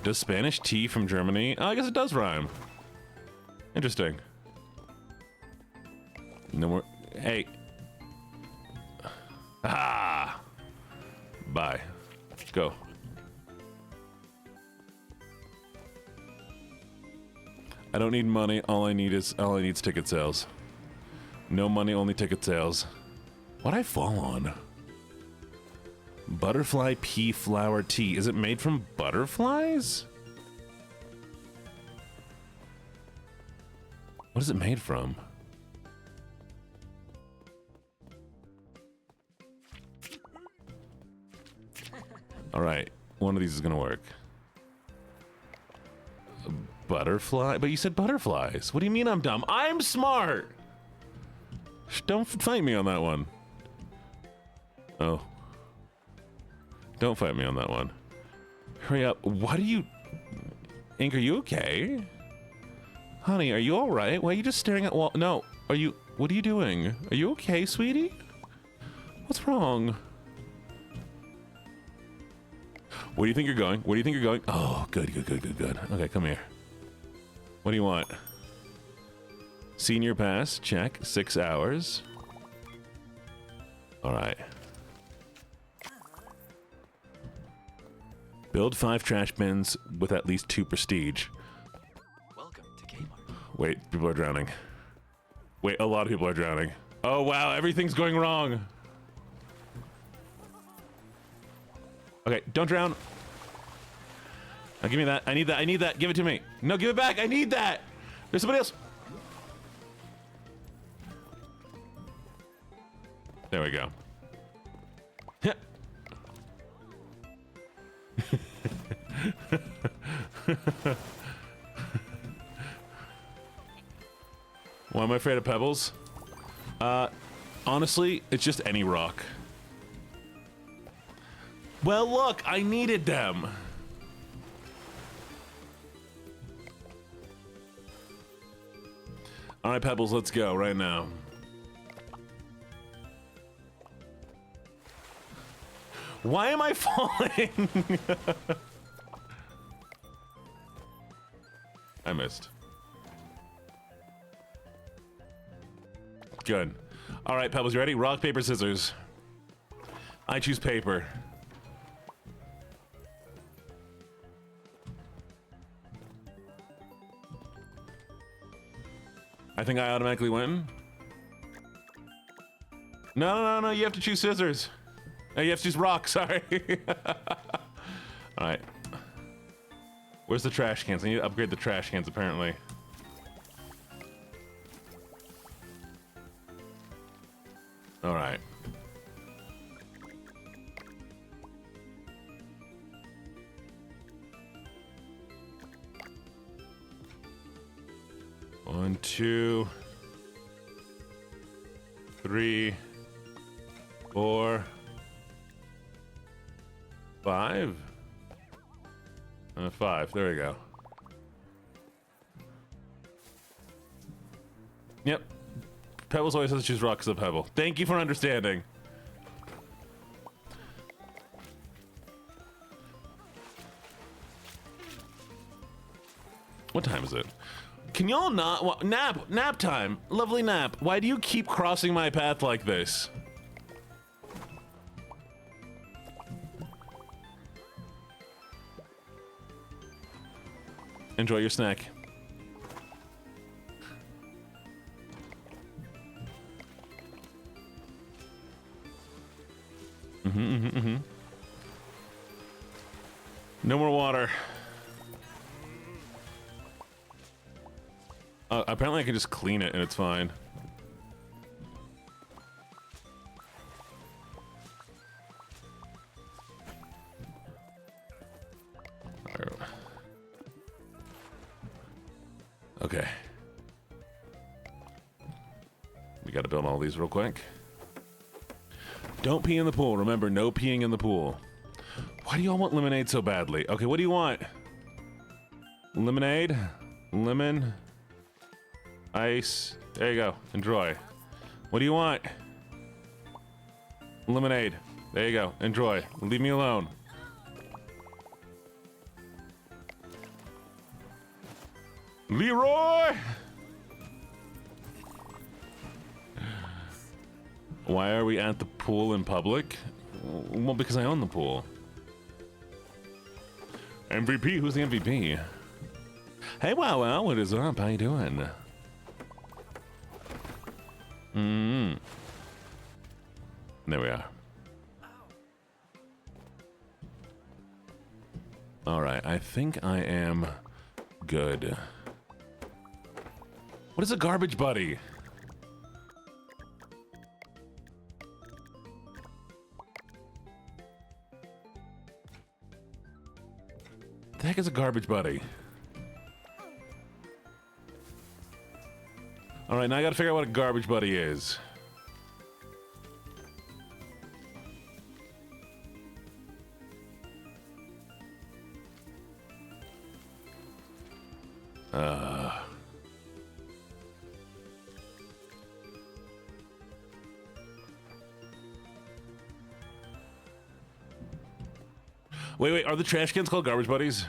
Does Spanish tea from Germany? Oh, I guess it does rhyme. Interesting. No more. Hey. Ah. Bye. Go. I don't need money. All I need is ticket sales. No money, only ticket sales. What'd I fall on? Butterfly pea flower tea. Is it made from butterflies? What is it made from? All right, one of these is gonna work. Butterfly? But you said butterflies. What do you mean I'm dumb? I'm smart! Don't fight me on that one. Oh. Don't fight me on that one. Hurry up. What are you... Ink, are you okay? Honey, are you alright? Why are you just staring at wall? No. Are you... What are you doing? Are you okay, sweetie? What's wrong? Where do you think you're going? Where do you think you're going? Oh, good. Okay, come here. What do you want? Senior pass, check. 6 hours. Alright. Build 5 trash bins with at least 2 prestige. Welcome to Kmart. Wait, people are drowning. Wait, a lot of people are drowning. Oh wow, everything's going wrong. Okay, don't drown. Now give me that. I need that. Give it to me. No, give it back. I need that. There's somebody else. There we go. Why am I afraid of pebbles? Honestly, it's just any rock. Well, look, I needed them. All right, Pebbles, let's go right now. Why am I falling? I missed. Good. All right, Pebbles, you ready? Rock, paper, scissors. I choose paper. I think I automatically win. No, you have to choose scissors. You have to choose rock, sorry. All right. Where's the trash cans? I need to upgrade the trash cans, apparently. All right. One, 2, 3, 4, 5. 5. There we go. Yep. Pebbles always has to choose rock as a pebble. Thank you for understanding. What time is it? Can y'all not nap time? Lovely nap. Why do you keep crossing my path like this? Enjoy your snack. No more water. Apparently I can just clean it and it's fine. Okay. We gotta build all these real quick. Don't pee in the pool. Remember, no peeing in the pool. Why do y'all want lemonade so badly? Okay, what do you want? Lemonade? Lemon? Ice? There you go. Enjoy. What do you want? Lemonade. There you go. Enjoy. Leave me alone. Leroy! Why are we at the pool in public? Well, because I own the pool. MVP? Who's the MVP? Hey, wow, what is up? How you doing? There we are. Alright, I think I am good. What is a garbage buddy? The heck is a garbage buddy? Alright, now I gotta figure out what a garbage buddy is. Wait, are the trash cans called garbage buddies?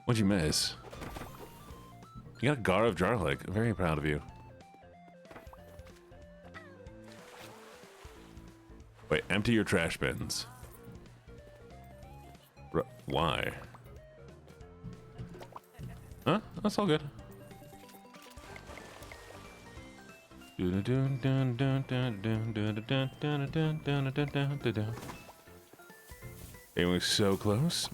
What'd you miss? You got a Gar of Jarlik. Very proud of you. Wait, empty your trash bins. Why? Huh? That's all good. It was so close.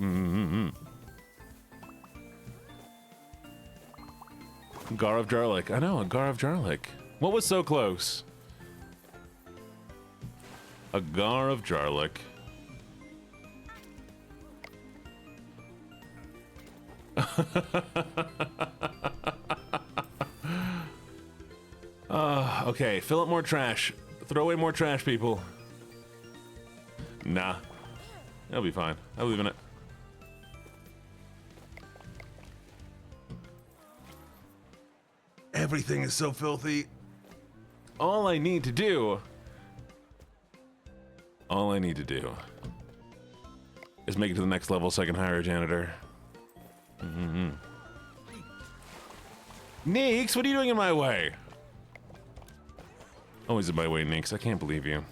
Gar of Jarlik. I know, a Gar of Jarlik. What was so close? A Gar of Jarlik. Okay, fill up more trash. Throw away more trash, people. Nah. That'll be fine. I believe in it. Everything is so filthy. All I need to do All I need to do is make it to the next level so I can hire a janitor. Neeks, what are you doing in my way? Always in my way, Neeks. I can't believe you.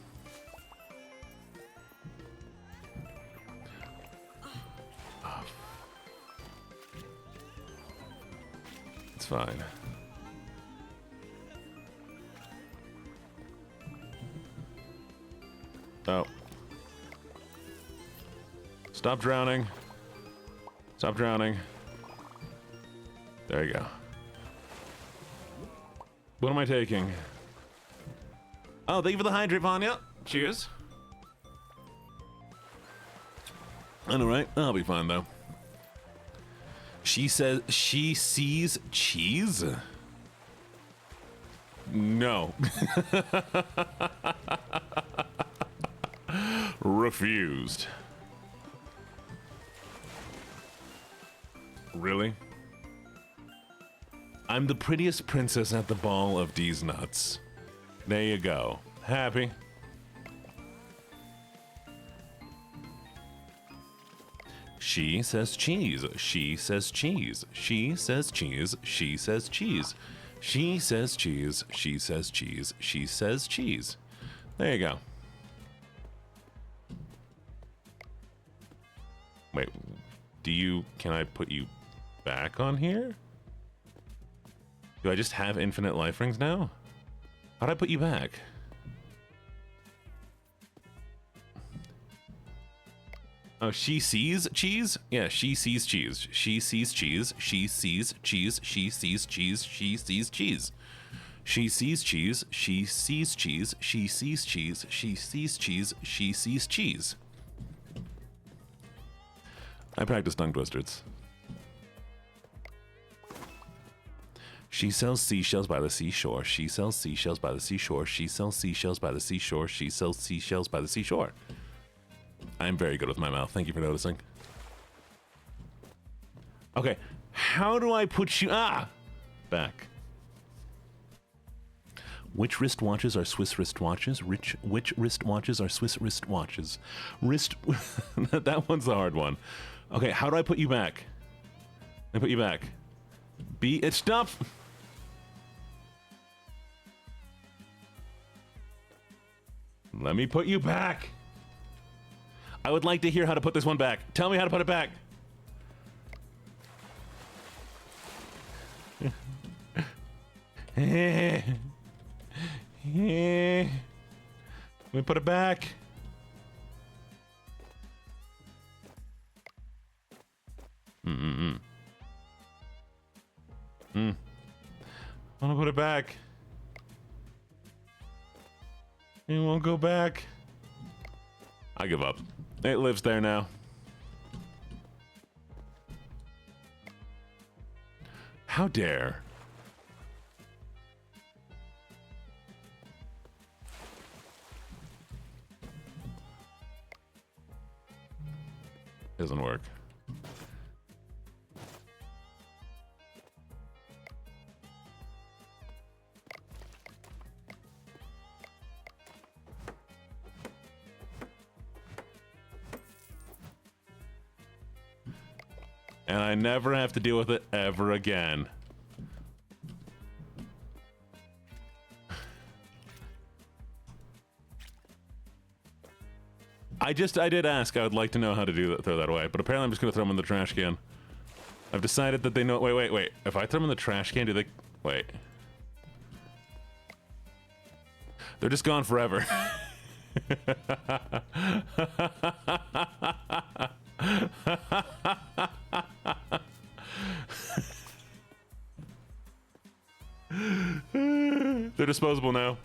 It's fine. Oh. Stop drowning. Stop drowning. There you go. What am I taking? Oh, thank you for the hydrate, Vanya. Cheers. I know, right? I'll be fine, though. She says she sees cheese? No. Refused. Really? I'm the prettiest princess at the ball of D's nuts. There you go. Happy? She says cheese. She says cheese. She says cheese. She says cheese. She says cheese. She says cheese. She says cheese. There you go. Wait, can I put you back on here? Do I just have infinite life rings now? How'd I put you back? Oh, she sees cheese? Yeah, she sees cheese. She sees cheese. She sees cheese. She sees cheese. She sees cheese. She sees cheese. She sees cheese. She sees cheese. She sees cheese. She sees cheese. I practice tongue twisters. She sells seashells by the seashore. She sells seashells by the seashore. She sells seashells by the seashore. She sells seashells by the seashore. I'm very good with my mouth. Thank you for noticing. Okay, how do I put you... Back. Which wristwatches are Swiss wristwatches? Which wristwatches are Swiss wristwatches? That one's the hard one. Okay, how do I put you back? I put you back. Stop! Let me put you back. I would like to hear how to put this one back. Tell me how to put it back. Let me put it back. I want to put it back. It won't go back. I give up. It lives there now. How dare. Doesn't work. And I never have to deal with it ever again. I did ask. I would like to know how to do that, throw that away, but apparently I'm just gonna throw them in the trash can. I've decided that they know. Wait. If I throw them in the trash can, do they? Wait. They're just gone forever. They're disposable now.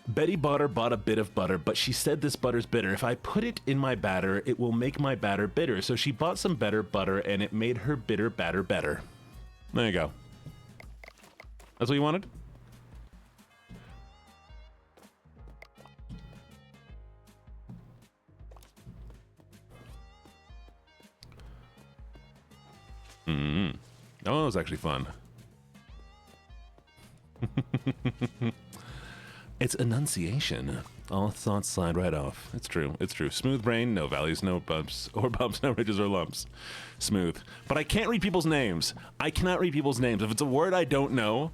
Betty Butter bought a bit of butter, but she said this butter's bitter. If I put it in my batter, it will make my batter bitter. So she bought some better butter, and it made her bitter batter better. There you go. That's what you wanted? Oh, that was actually fun. It's enunciation. All thoughts slide right off. It's true. It's true. Smooth brain, no valleys, no bumps, or bumps, no ridges or lumps. Smooth. But I can't read people's names. I cannot read people's names. If it's a word I don't know,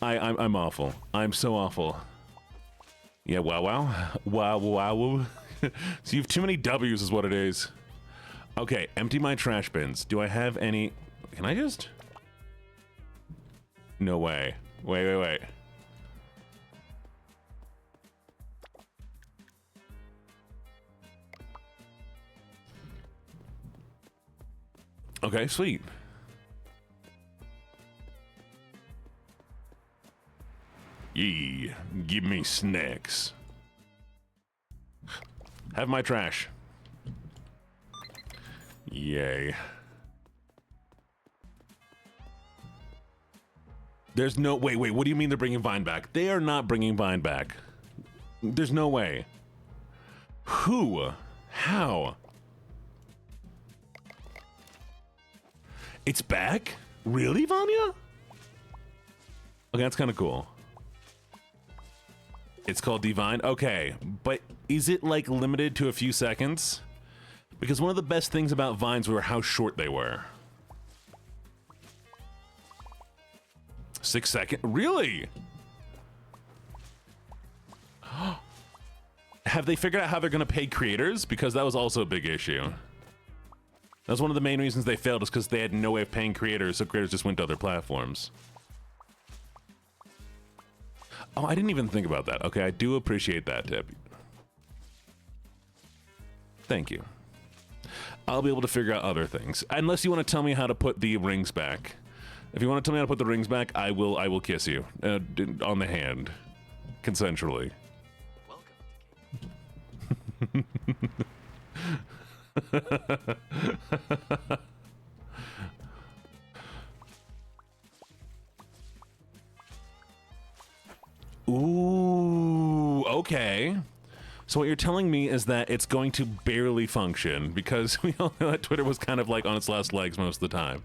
I'm awful. I'm so awful. Yeah, wow. So you have too many W's is what it is. Okay, empty my trash bins. Do I have any... Can I just... No way. Wait. Okay, sweet. Yee, give me snacks. Have my trash. Yay. There's no... Wait, what do you mean they're bringing Vine back? They are not bringing Vine back. There's no way. Who? How? It's back? Really, Vanya? Okay, that's kind of cool. It's called Divine? Okay, but is it, like, limited to a few seconds? Because one of the best things about Vines were how short they were. 6 seconds? Really? Have they figured out how they're going to pay creators? Because that was also a big issue. That's one of the main reasons they failed, is because they had no way of paying creators, so creators just went to other platforms. Oh, I didn't even think about that. Okay, I do appreciate that tip. Thank you. I'll be able to figure out other things. Unless you want to tell me how to put the rings back. If you want to tell me how to put the rings back, I will kiss you. On the hand. Consensually. Welcome to Ooh, okay. So what you're telling me is that it's going to barely function, because we all know that Twitter was kind of like on its last legs most of the time.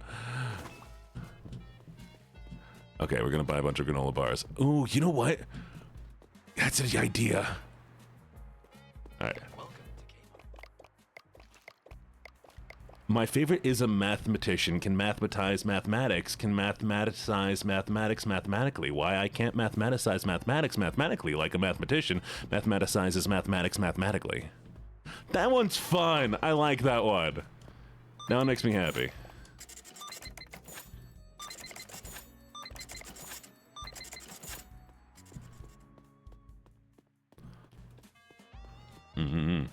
Okay, we're gonna buy a bunch of granola bars. Ooh, you know what? That's the idea. All right. My favorite is a mathematician, can mathematize mathematics, can mathematicize mathematics mathematically. Why I can't mathematicize mathematics mathematically like a mathematician mathematicizes mathematics mathematically. That one's fun. I like that one. Now it makes me happy. Mm-hmm.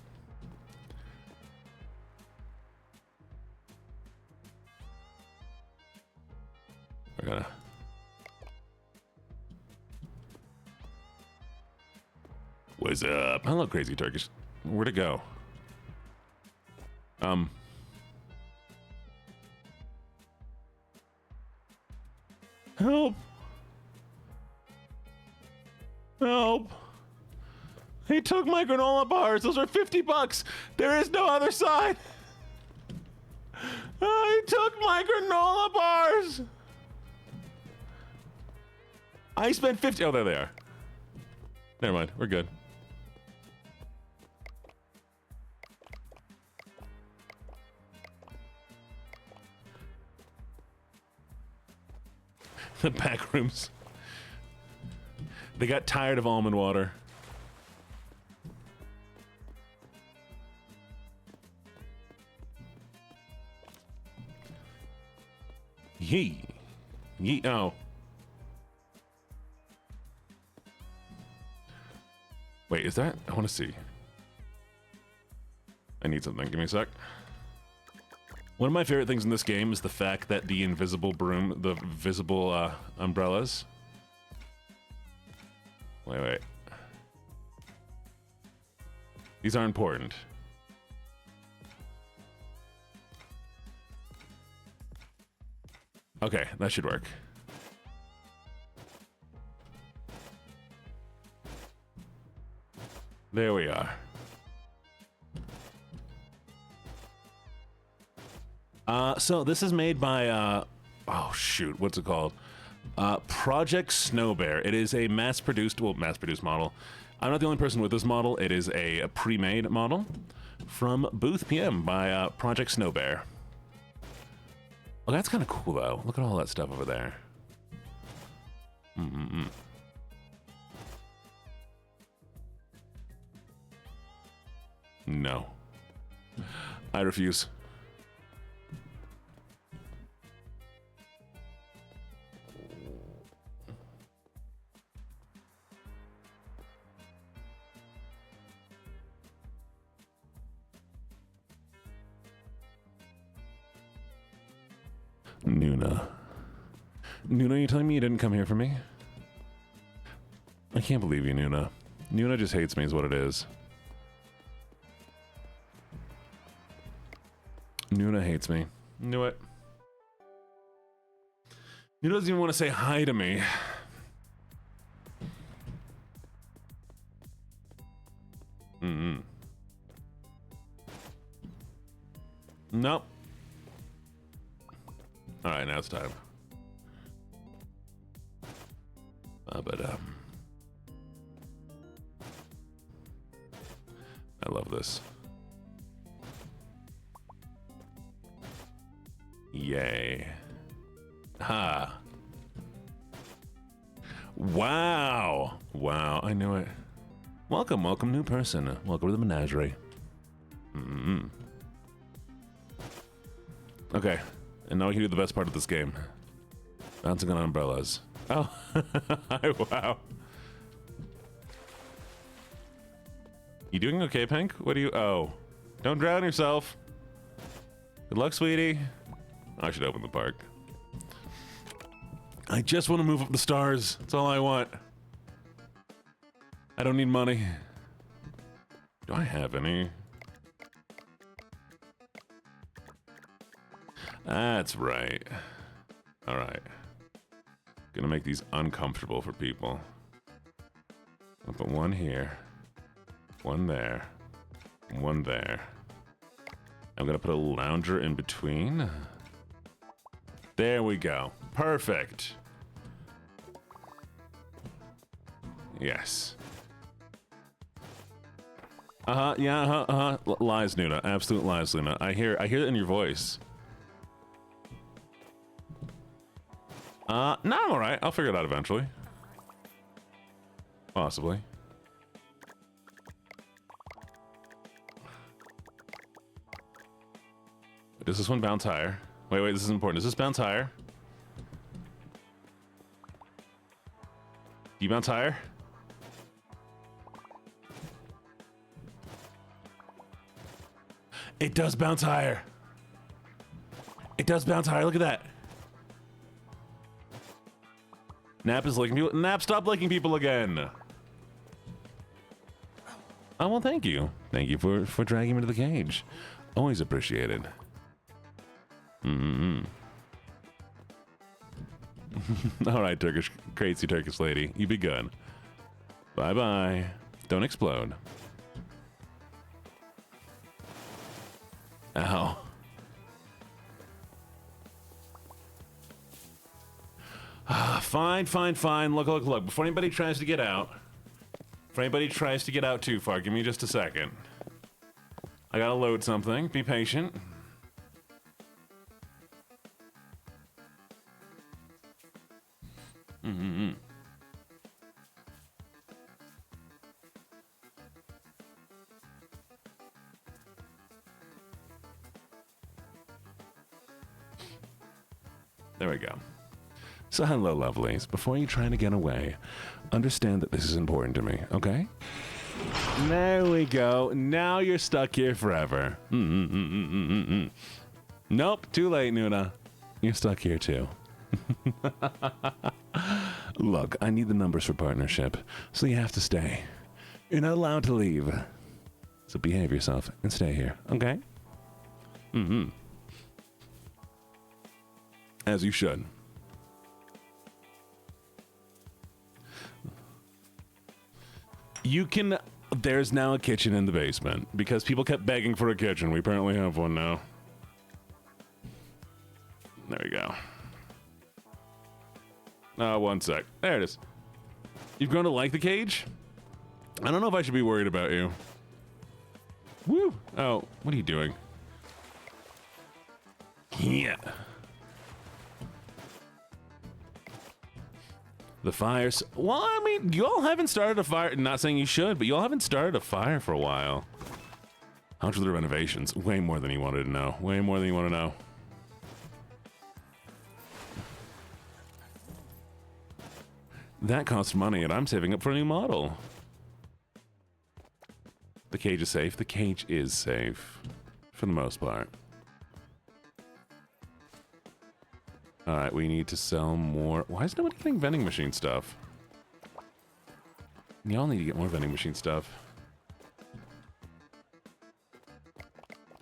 We're gonna... What's up? Hello, Crazy Turkish. Where'd it go? Help! Help! He took my granola bars. Those are $50. There is no other side. He took my granola bars. I spent 50. Oh, there they are. Never mind. We're good. The back rooms. They got tired of almond water. Yee. Yee. Oh. Wait, is that? I want to see. I need something. Give me a sec. One of my favorite things in this game is the fact that the invisible broom, the visible umbrellas. Wait. These are important. Okay, that should work. There we are. So this is made by, oh shoot, what's it called? Project Snow Bear. It is a mass-produced model. I'm not the only person with this model. It is a pre-made model from Booth PM by Project Snow Bear. Oh, that's kind of cool, though. Look at all that stuff over there. No. I refuse. Nuna. Nuna, you telling me you didn't come here for me? I can't believe you, Nuna. Nuna just hates me is what it is. Nuna hates me. Knew it. Nuna doesn't even want to say hi to me. Nope. All right, now it's time. I love this. Yay. Ha. Wow. Wow, I knew it. Welcome, new person. Welcome to the menagerie. Okay, and now we can do the best part of this game. Bouncing on umbrellas. Oh, wow. You doing okay, Pink? What do you... Oh. Don't drown yourself. Good luck, sweetie. I should open the park. I just want to move up the stars. That's all I want. I don't need money. Do I have any? That's right. All right. Gonna make these uncomfortable for people. I'll put one here. One there. One there. I'm gonna put a lounger in between. There we go. Perfect. Yes. Yeah, lies, Nuna. Absolute lies, Luna. I hear it in your voice. No, I'm alright. I'll figure it out eventually. Possibly. Does this one bounce higher? Wait, this is important. Does this bounce higher? Do you bounce higher? It does bounce higher. It does bounce higher. Look at that. Nap is licking people. Nap, stop licking people again. Oh, well, thank you. Thank you for dragging me to the cage. Always appreciated. All right, crazy Turkish lady. You be good. Bye-bye. Don't explode. Ow. Fine. Look. Before anybody tries to get out. If anybody tries to get out too far, give me just a second. I gotta load something. Be patient. There we go. So hello, lovelies. Before you try to get away, understand that this is important to me, okay? There we go. Now you're stuck here forever. Nope, too late, Nuna. You're stuck here too. Look, I need the numbers for partnership, so you have to stay. You're not allowed to leave. So behave yourself and stay here, okay? As you should. You can... There's now a kitchen in the basement, because people kept begging for a kitchen. We apparently have one now. There we go. One sec. There it is. You've grown to like the cage? I don't know if I should be worried about you. Woo! Oh, what are you doing? Yeah. The fires. Well, I mean, you all haven't started a fire. Not saying you should, but you all haven't started a fire for a while. How much were the renovations? Way more than you wanted to know. Way more than you want to know. That costs money, and I'm saving up for a new model. The cage is safe. The cage is safe. For the most part. Alright, we need to sell more. Why is nobody getting vending machine stuff? Y'all need to get more vending machine stuff.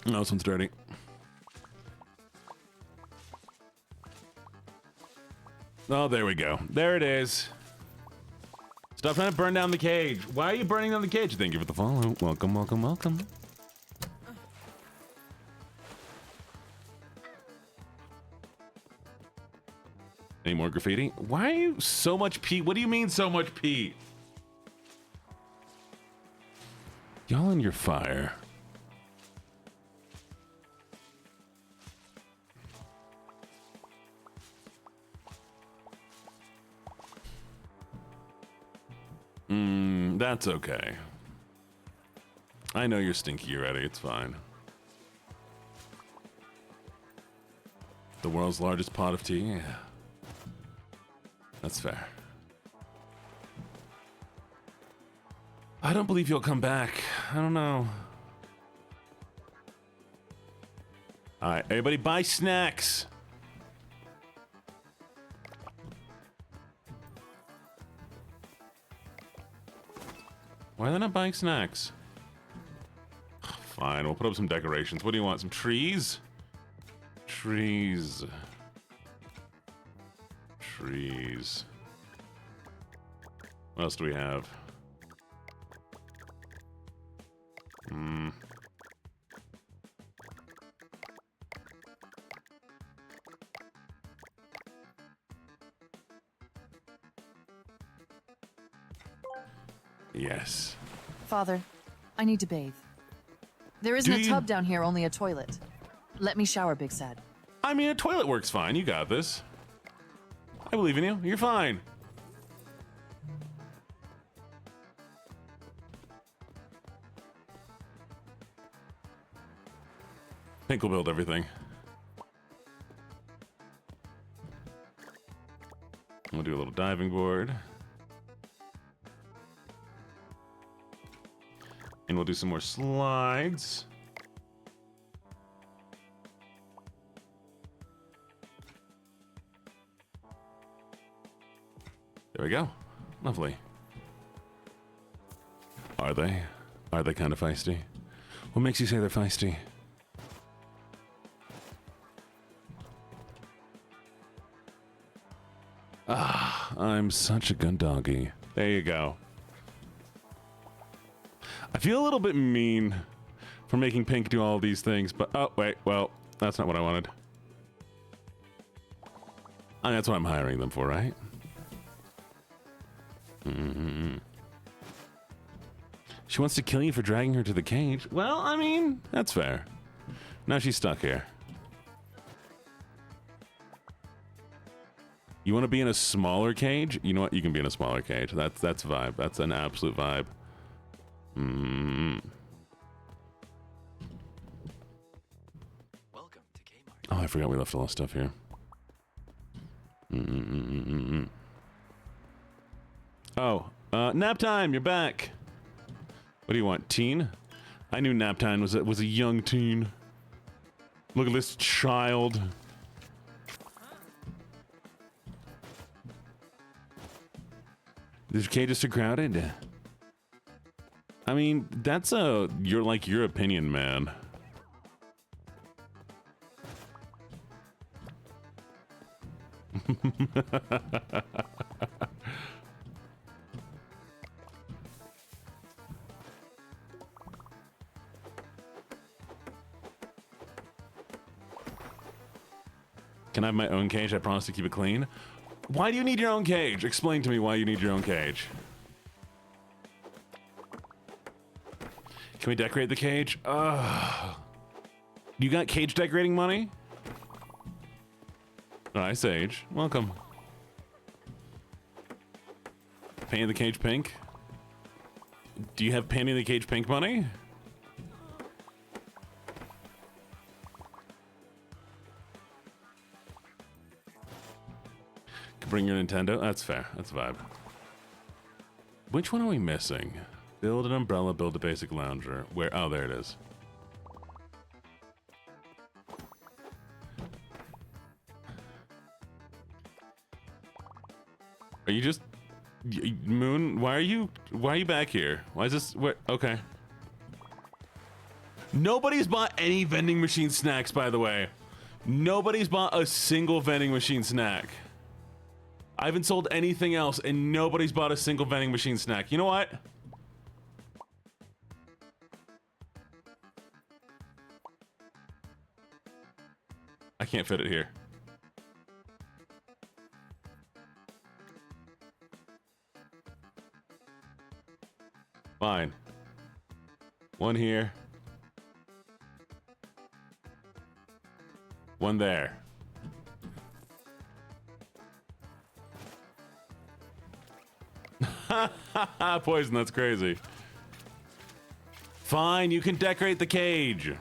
Oh, this one's dirty. Oh, there we go. There it is. Stop trying to burn down the cage. Why are you burning down the cage? Thank you for the follow. Welcome, welcome, welcome. Any more graffiti? Why are you so much pee? What do you mean so much pee? Y'all in your fire. That's okay. I know you're stinky already. It's fine. The world's largest pot of tea? Yeah. That's fair. I don't believe you'll come back. I don't know. Alright, everybody buy snacks. Why are they not buying snacks? Fine, we'll put up some decorations. What do you want? Some trees? Trees. Trees. What else do we have? Yes. Father, I need to bathe. There isn't Do a you? tub down here, only a toilet. Let me shower, Big Sad. I mean, a toilet works fine. You got this. I believe in you. You're fine. I think we'll build everything. We'll do a little diving board. And we'll do some more slides. There we go. Lovely. Are they? Are they kind of feisty? What makes you say they're feisty? Ah, I'm such a good doggy. There you go. I feel a little bit mean for making Pink do all these things, but oh, wait, well, that's not what I wanted. I mean, that's what I'm hiring them for, right? She wants to kill you for dragging her to the cage. Well, I mean, that's fair. Now she's stuck here. You want to be in a smaller cage? You know what? You can be in a smaller cage. That's vibe. That's an absolute vibe. Welcome to Kmart. Oh, I forgot we left a lot of stuff here. Oh, nap time. You're back. What do you want, teen? I knew nap time was a young teen. Look at this child. Is cages too crowded? I mean, that's your opinion, man. Can I have my own cage? I promise to keep it clean. Why do you need your own cage? Explain to me why you need your own cage. Can we decorate the cage? You got cage decorating money? Hi, Sage. Welcome. Painting the cage pink? Do you have painting the cage pink money? Can bring your Nintendo? That's fair. That's a vibe. Which one are we missing? Build an umbrella, build a basic lounger. Where? Oh, there it is. Are you just... Moon, why are you back here? Why is this... What? Okay. Nobody's bought any vending machine snacks, by the way. Nobody's bought a single vending machine snack. I haven't sold anything else, and nobody's bought a single vending machine snack. You know what? I can't fit it here. Fine. One here. One there. Poison, that's crazy. Fine, you can decorate the cage.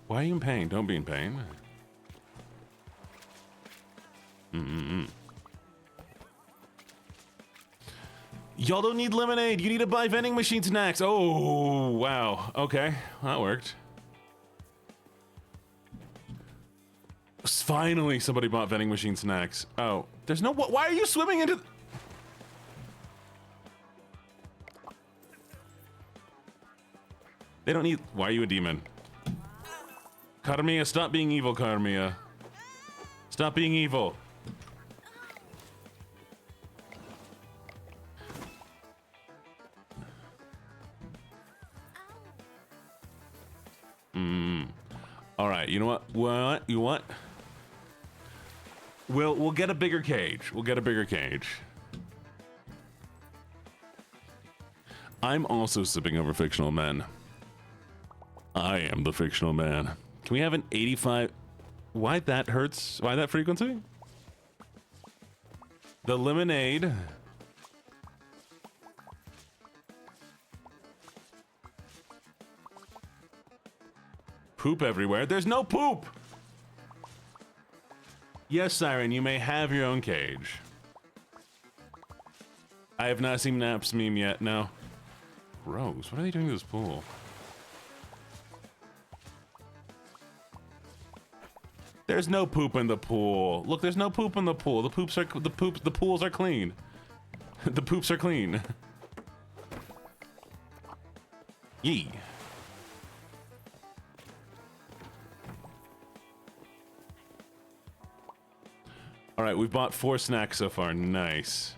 Why are you in pain? Don't be in pain. Y'all don't need lemonade. You need to buy vending machine snacks. Oh, wow. Okay, that worked. Finally, somebody bought vending machine snacks. Oh, there's no... Why are you swimming into... They don't need... Why are you a demon? Carmia, stop being evil, Carmia. Stop being evil. All right, you know what? What? You what? We'll get a bigger cage. We'll get a bigger cage. I'm also sipping over fictional men. I am the fictional man. Can we have an 85? Why that hurts? Why that frequency? The lemonade. Poop everywhere. There's no poop. Yes, Siren, you may have your own cage. I have not seen Nap's meme yet. No. Gross. What are they doing to this pool? There's no poop in the pool. Look, there's no poop in the pool. The pools are clean. The poops are clean. Yee. All right, we've bought 4 snacks so far. Nice.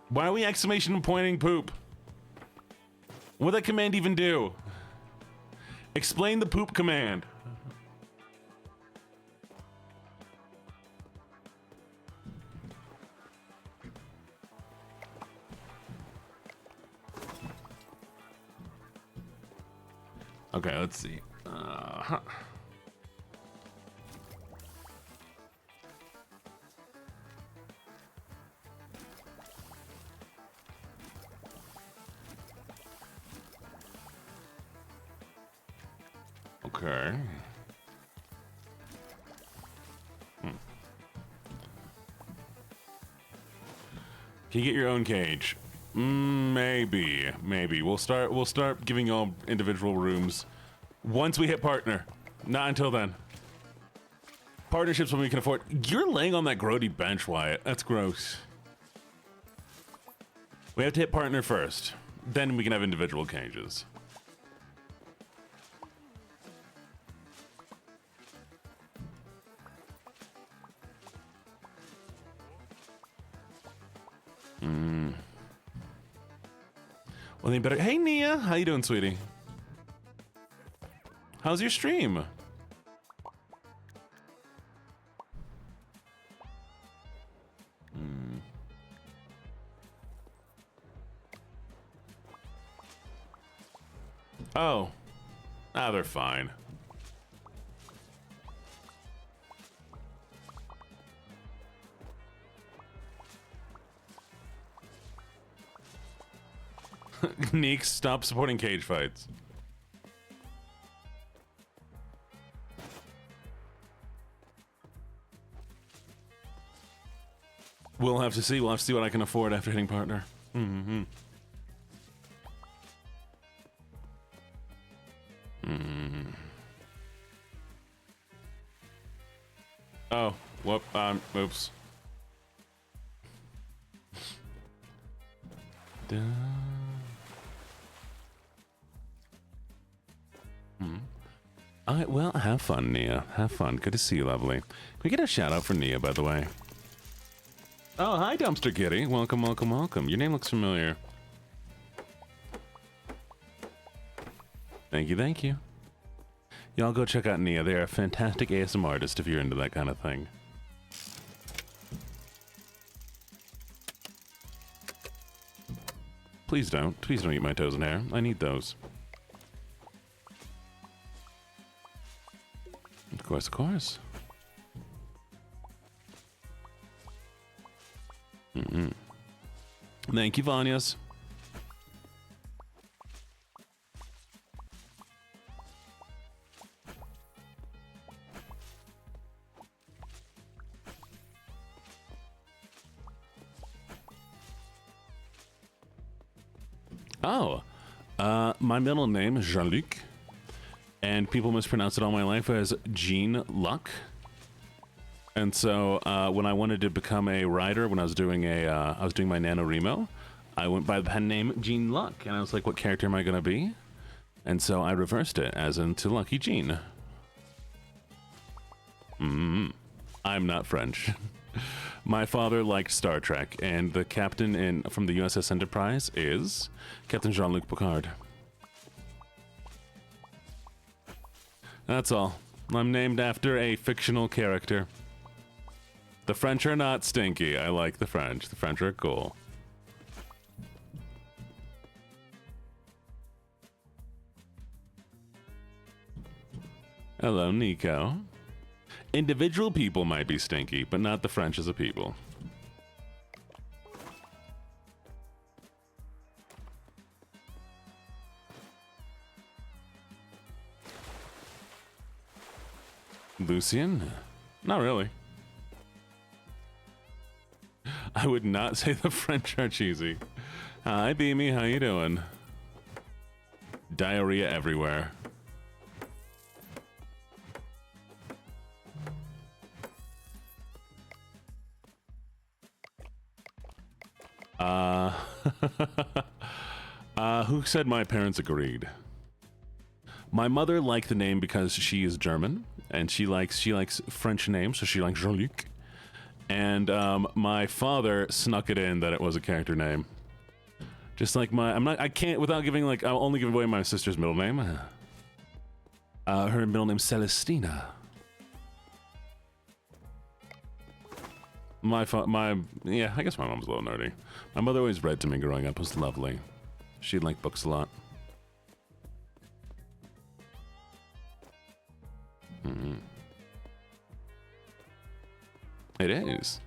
Why are we exclamation pointing poop? What did that command even do? Explain the poop command. Okay, let's see. Okay. Can you get your own cage? Maybe. We'll start giving y'all individual rooms once we hit partner. Not until then. Partnerships when we can afford. You're laying on that grody bench, Wyatt. That's gross. We have to hit partner first. Then we can have individual cages. Well, they better. Hey, Nia, how you doing, sweetie? How's your stream? Oh. Ah, they're fine. Neek, stop supporting cage fights. We'll have to see. We'll have to see what I can afford after hitting partner. Mm-hmm. Oh, whoop, oops. All right, well, have fun, Nia. Have fun. Good to see you, lovely. Can we get a shout out for Nia, by the way? Oh, hi, Dumpster Kitty. Welcome, welcome, welcome. Your name looks familiar. Thank you, thank you. Y'all go check out Nia. They're a fantastic ASMR artist if you're into that kind of thing. Please don't. Please don't eat my toes and hair. I need those. Of course, of course. Thank you, Vanyas. Oh, my middle name is Jean-Luc, and people mispronounce it all my life as Gene Luck. And so when I wanted to become a writer, when I was doing my NaNoWriMo, I went by the pen name Gene Luck, and I was like, what character am I going to be? And so I reversed it as into Lucky Gene. I'm not French. My father liked Star Trek, and the captain from the USS Enterprise is Captain Jean-Luc Picard. That's all. I'm named after a fictional character. The French are not stinky. I like the French. The French are cool. Hello, Nico. Individual people might be stinky, but not the French as a people. Lucien? Not really. I would not say the French are cheesy. Hi, Beamy. How you doing? Diarrhea everywhere. Who said my parents agreed? My mother liked the name because she is German, and she likes French names, so she likes Jean-Luc. And my father snuck it in that it was a character name. Just like I can't, without giving, I'll only give away my sister's middle name. Her middle name's Celestina. Yeah, I guess my mom's a little nerdy. My mother always read to me growing up. It was lovely. She liked books a lot. It is.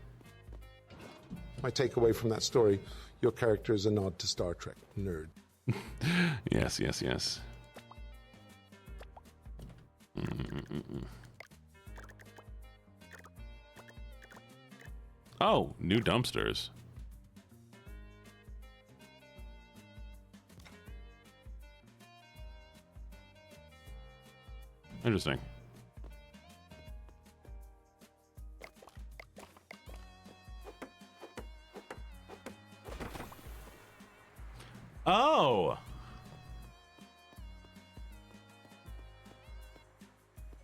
My takeaway from that story, your character is a nod to Star Trek. Nerd. Yes, yes, yes. Oh, new dumpsters. Interesting. Oh!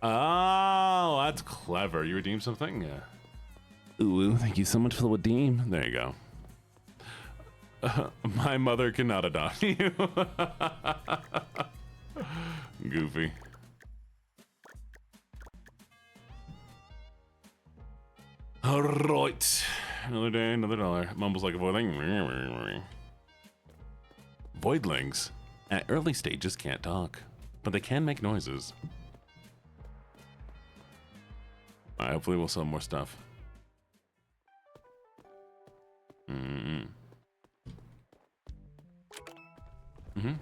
Oh, that's clever. You redeemed something? Yeah. Ooh, thank you so much for the redeem. There you go. My mother cannot adopt you. Goofy. All right. Another day, another dollar. Mumbles like a voidling. Voidlings at early stages can't talk, but they can make noises. Alright, hopefully we'll sell more stuff.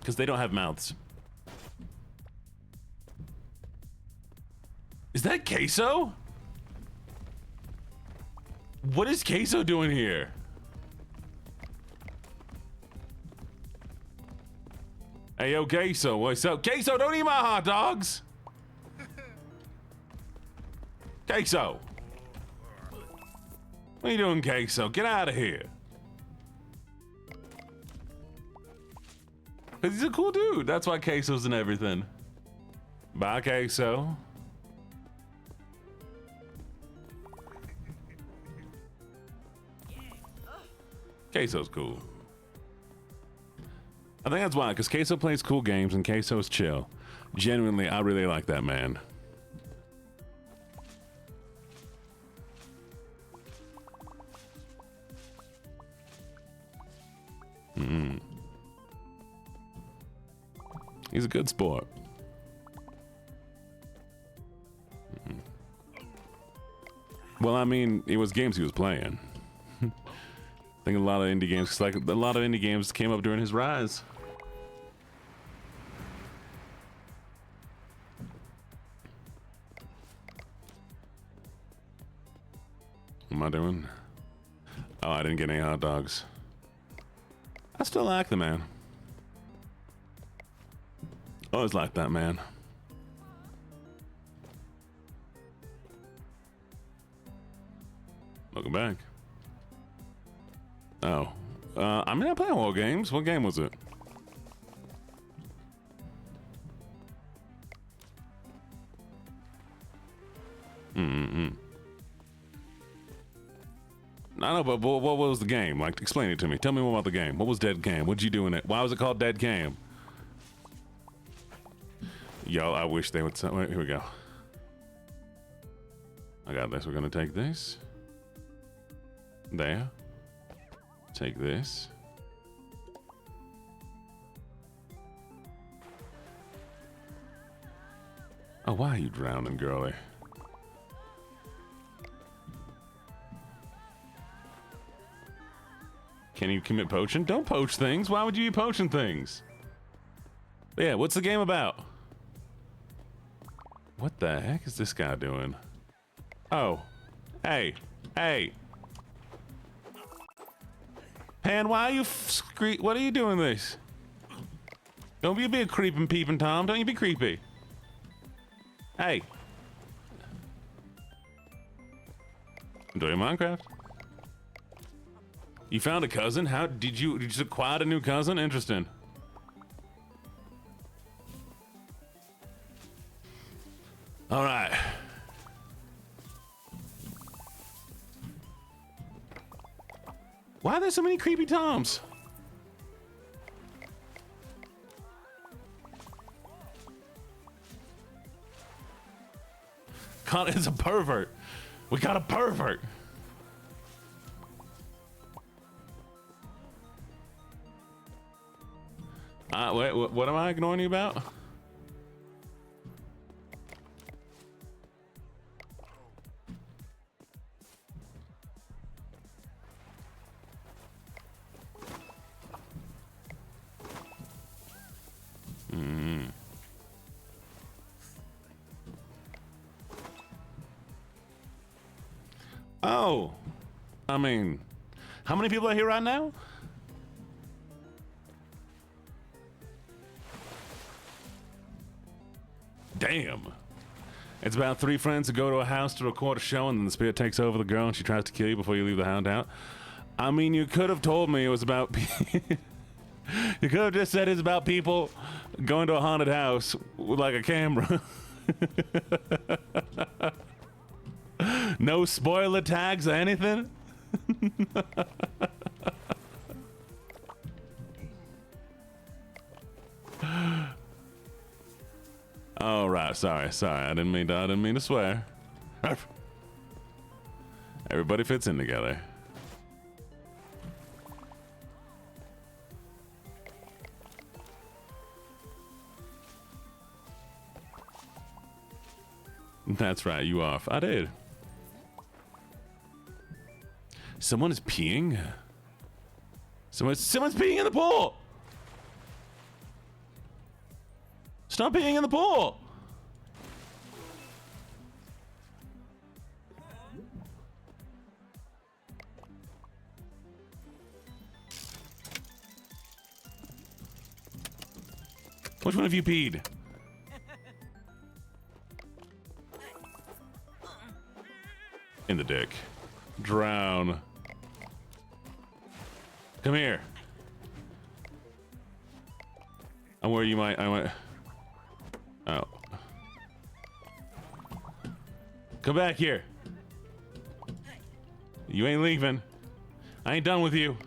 Because they don't have mouths. Is that Queso? What is Queso doing here? Hey, yo, Queso, what's up? Queso, don't eat my hot dogs! Queso! What are you doing, Queso? Get out of here. Because he's a cool dude. That's why Queso's in everything. Bye, Queso. Queso's cool. I think that's why, because Queso plays cool games and Queso's chill. Genuinely, I really like that man. He's a good sport. Well, I mean, it was games he was playing. I think a lot of indie games, like a lot of indie games came up during his rise. What am I doing? Oh, I didn't get any hot dogs. I still like the man. Always like that man. Welcome back. Oh. I mean, I play all games. What game was it? I know, but what was the game? Like, explain it to me. Tell me more about the game. What was Dead Game? What'd you do in it? Why was it called Dead Game? Yo, I wish they would. Wait, here we go. I got this. We're gonna take this. There. Take this. Oh, why are you drowning, girlie? Can you commit poaching? Don't poach things. Why would you be poaching things? But yeah, what's the game about? What the heck is this guy doing? Oh. Hey. Hey. Pan, why are you what are you doing this? Don't be a big creeping peeping Tom. Don't you be creepy. Hey. Enjoying Minecraft? You found a cousin? How did you acquire a new cousin? Interesting. All right. Why are there so many creepy Toms? Connor is a pervert. We got a pervert. Wait, what am I ignoring you about? Oh, I mean, how many people are here right now? Damn. It's about 3 friends who go to a house to record a show, and then the spirit takes over the girl and she tries to kill you before you leave the hound out. I mean, you could have told me it was about you could have just said it's about people going to a haunted house with like a camera. No spoiler tags or anything. Sorry. I didn't mean to swear. Everybody fits in together. That's right, you off. I did. Someone is peeing? Someone's peeing in the pool! Stop peeing in the pool! Which one of you peed? In the dick. Drown. Come here. I'm where you might. I might. Oh. Come back here. You ain't leaving. I ain't done with you.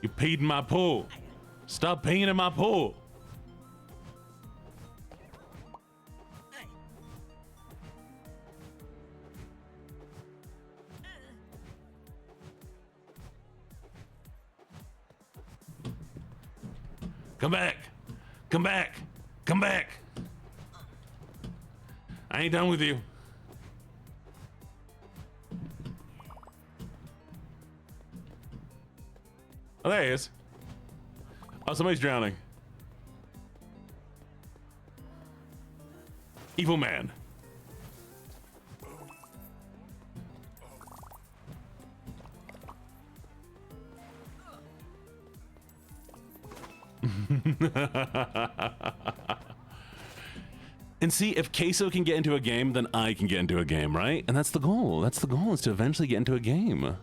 You peed in my pool. Stop peeing in my pool. Come back. Come back. Come back. I ain't done with you. Oh, there he is. Oh, somebody's drowning. Evil man. And see, if Queso can get into a game, then I can get into a game, right? And that's the goal. That's the goal, is to eventually get into a game.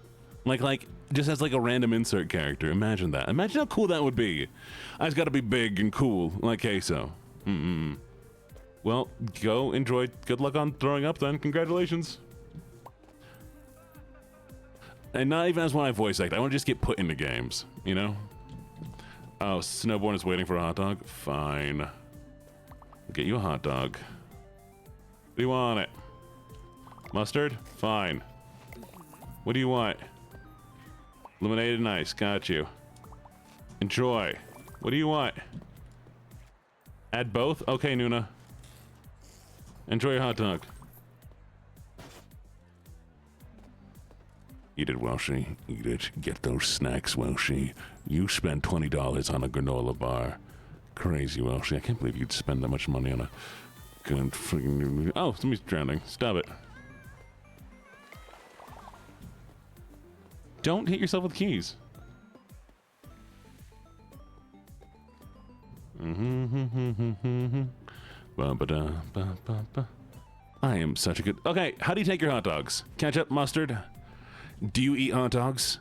Like, just as like a random insert character. Imagine that. Imagine how cool that would be. I just gotta be big and cool, like Queso. Well, go enjoy. Good luck on throwing up then. Congratulations. And not even as when I voice act. I want to just get put into games, you know? Oh, Snowborn is waiting for a hot dog? Fine. I'll get you a hot dog. What do you want on it? Mustard? Fine. What do you want? Lemonade and ice. Got you. Enjoy. What do you want? Add both? Okay, Nuna. Enjoy your hot dog. Eat it, Welshie. Eat it. Get those snacks, Welshie. You spent $20 on a granola bar. Crazy, Welshie. I can't believe you'd spend that much money on a good freaking... Oh, somebody's drowning. Stop it. Don't hit yourself with keys. I am such a good... Okay, how do you take your hot dogs? Ketchup, mustard? Do you eat hot dogs?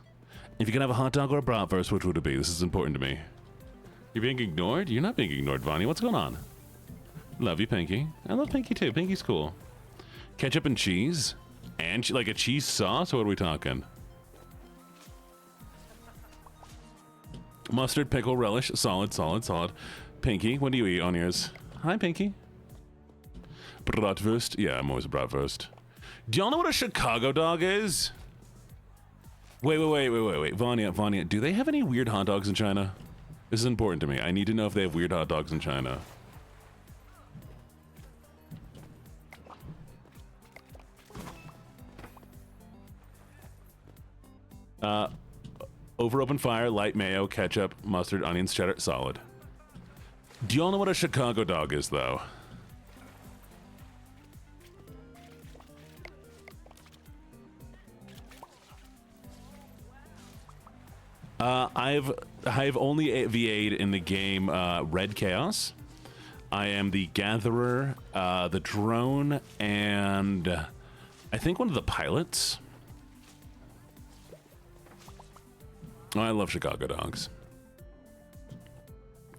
If you could have a hot dog or a bratwurst, which would it be? This is important to me. You're being ignored? You're not being ignored, Vonnie. What's going on? Love you, Pinky. I love Pinky, too. Pinky's cool. Ketchup and cheese? And like a cheese sauce? What are we talking? Mustard, pickle, relish. Solid, solid, solid. Pinky, what do you eat on yours? Hi, Pinky. Bratwurst? Yeah, I'm always a bratwurst. Do y'all know what a Chicago dog is? Wait. Vanya, do they have any weird hot dogs in China? This is important to me. I need to know if they have weird hot dogs in China. Over open fire, light mayo, ketchup, mustard, onions, cheddar, solid. Do y'all know what a Chicago dog is, though? I've only VA'd in the game Red Chaos. I am the Gatherer, the Drone, and I think one of the pilots. Oh, I love Chicago dogs.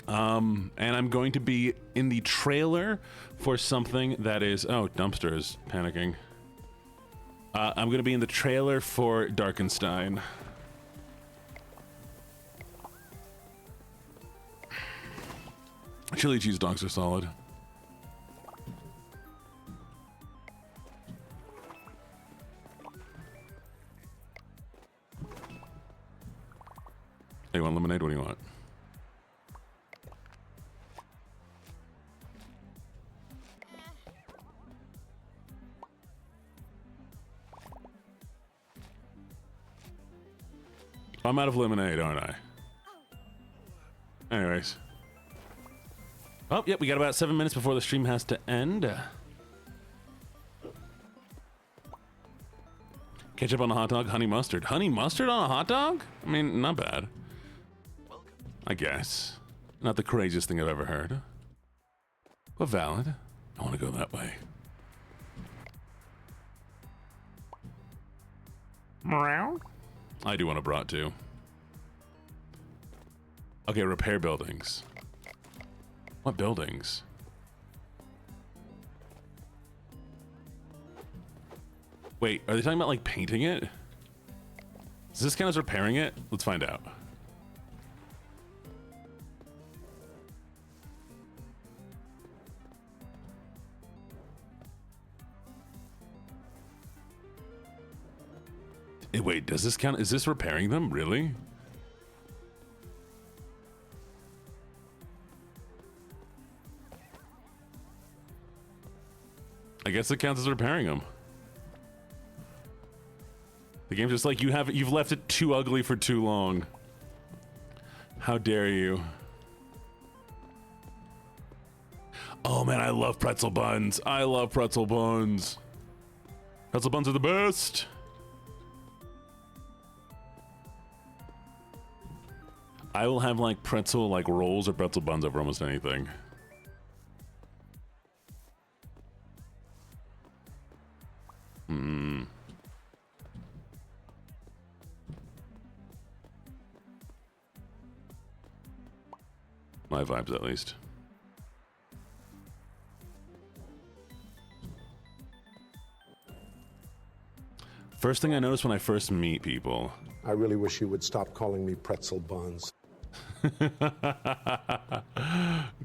And I'm going to be in the trailer for something that is... Oh, Dumpster is panicking. I'm going to be in the trailer for Darkenstein. Chili cheese dogs are solid. Hey, you want lemonade? What do you want? I'm out of lemonade, aren't I? Anyways. Oh, yep, we got about 7 minutes before the stream has to end. Ketchup on a hot dog, honey mustard. Honey mustard on a hot dog? I mean, not bad. I guess. Not the craziest thing I've ever heard. But valid. I want to go that way. Meow. I do want a brat too. Okay, repair buildings. What buildings? Wait, are they talking about like painting it? Does this count as repairing it? Let's find out. Wait, does this count? Is this repairing them? Really? I guess it counts as repairing them. The game's just like, you've left it too ugly for too long. How dare you? Oh man, I love pretzel buns. I love pretzel buns. Pretzel buns are the best. I will have like pretzel like rolls or pretzel buns over almost anything. My vibes, at least. First thing I notice when I first meet people. I really wish you would stop calling me pretzel buns.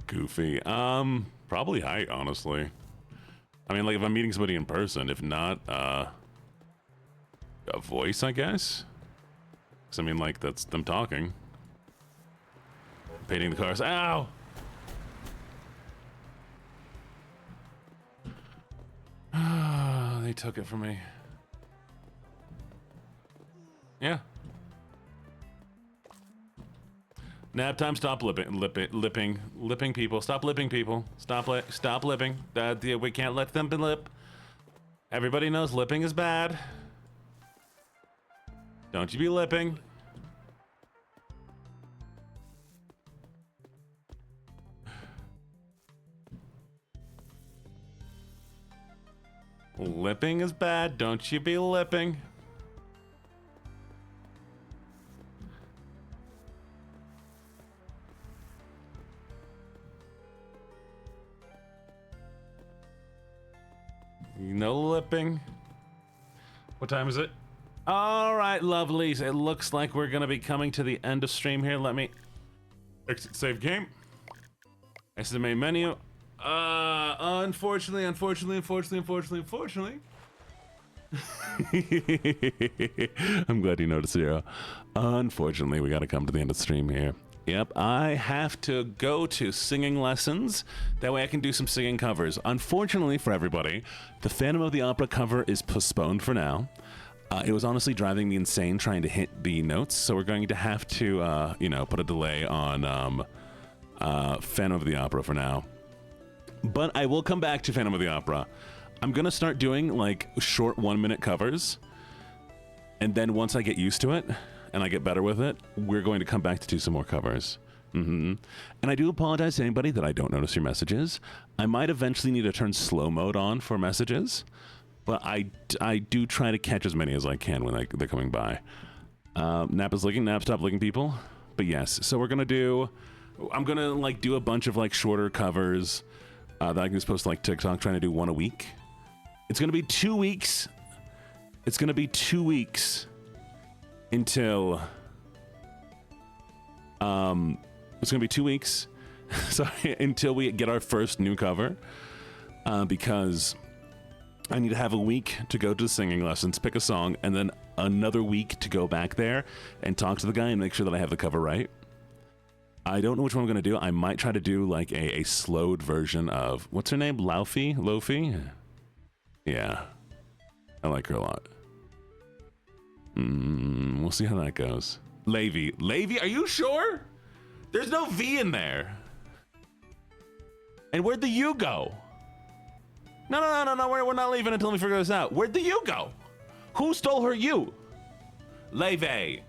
Goofy. Probably height, honestly. I mean, like if I'm meeting somebody in person, if not, a voice, I guess. Because I mean, like that's them talking. Painting the cars. Ow! They took it from me. Yeah. Nap time. Stop lipping people. Stop lipping people. Stop lipping. We can't let them lip. Everybody knows lipping is bad. Don't you be lipping. Lipping is bad. Don't you be lipping. No lipping. What time is it? All right, lovelies. It looks like we're going to be coming to the end of stream here. Let me exit save game. Exit the main menu. Unfortunately. I'm glad you noticed, Zero. Unfortunately, we got to come to the end of the stream here. Yep, I have to go to singing lessons. That way I can do some singing covers. Unfortunately for everybody, the Phantom of the Opera cover is postponed for now. It was honestly driving me insane trying to hit the notes, so we're going to have to, put a delay on Phantom of the Opera for now. But I will come back to Phantom of the Opera. I'm going to start doing, like, short 1-minute covers. And then once I get used to it, and I get better with it, we're going to come back to do some more covers. And I do apologize to anybody that I don't notice your messages. I might eventually need to turn slow mode on for messages, but I do try to catch as many as I can when they're coming by. Nap is licking. Nap, stop licking people. But yes, so we're going to do... I'm going to, like, do a bunch of, like, shorter covers that I can just post to, like, TikTok, trying to do one a week. It's going to be 2 weeks. It's going to be 2 weeks until it's gonna be 2 weeks Sorry, until we get our first new cover, because I need to have a week to go to the singing lessons, pick a song, and then another week to go back there and talk to the guy and make sure that I have the cover right. I don't know which one I'm going to do. I might try to do like a slowed version of, what's her name? Lofi? Yeah. I like her a lot. We'll see how that goes. Levy, are you sure? There's no V in there. And where'd the U go? No, we're not leaving until we figure this out. Where'd the U go? Who stole her U? Levy.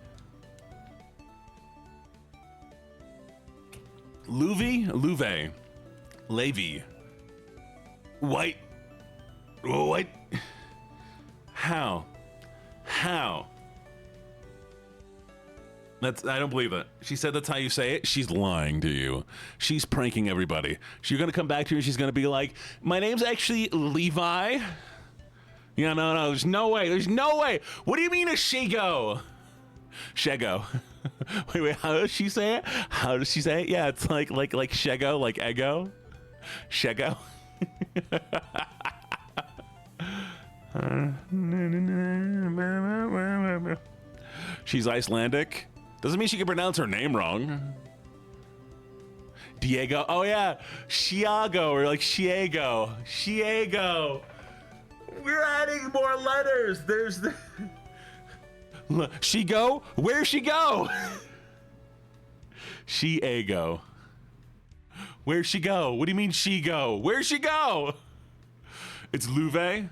Louve. Levy. White. How? I don't believe it. She said that's how you say it. She's lying to you. She's pranking everybody. She's going to come back to you and she's going to be like, my name's actually Levi. Yeah, no, there's no way. What do you mean a Shego? Wait, how does she say it? Yeah, it's like Shego, like Ego. Shego. She's Icelandic. Doesn't mean she can pronounce her name wrong. Diego. Oh yeah, Chiago or like Chiego. We're adding more letters. There's the she go. Where's she go? Chiego. Where's she go? What do you mean she go? Where's she go? It's Louve. I'm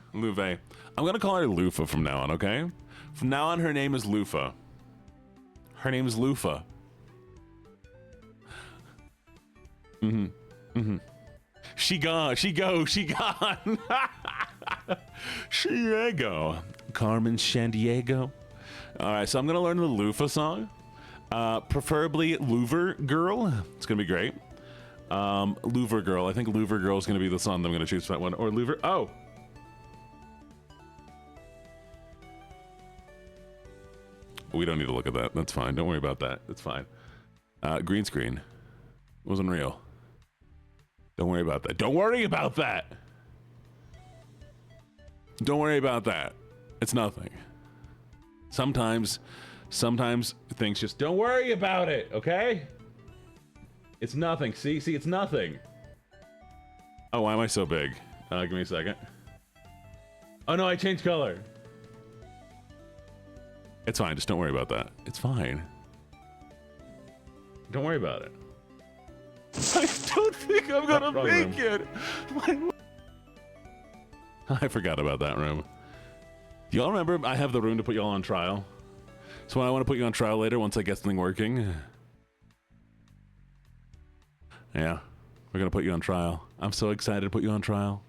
gonna call her Lufa from now on, okay? From now on, her name is Lufa. She gone. Shiego. Carmen Shandiego. All right, so I'm gonna learn the Lufa song. Preferably Louver Girl. It's gonna be great. Louver Girl. I think Louver Girl is gonna be the song that I'm gonna choose for that one. Or Louver. Oh. We don't need to look at that. That's fine. Don't worry about that. It's fine. Green screen. Wasn't real. Don't worry about that. Don't worry about that. It's nothing. Sometimes things just don't worry about it, okay? It's nothing. See, it's nothing. Oh, why am I so big? Give me a second. Oh no, I changed color. It's fine, just don't worry about that. It's fine. Don't worry about it. I don't think I'm gonna make it. I forgot about that room. Do y'all remember I have the room to put y'all on trial? So when I want to put you on trial later, once I get something working. Yeah, we're gonna put you on trial. I'm so excited to put you on trial.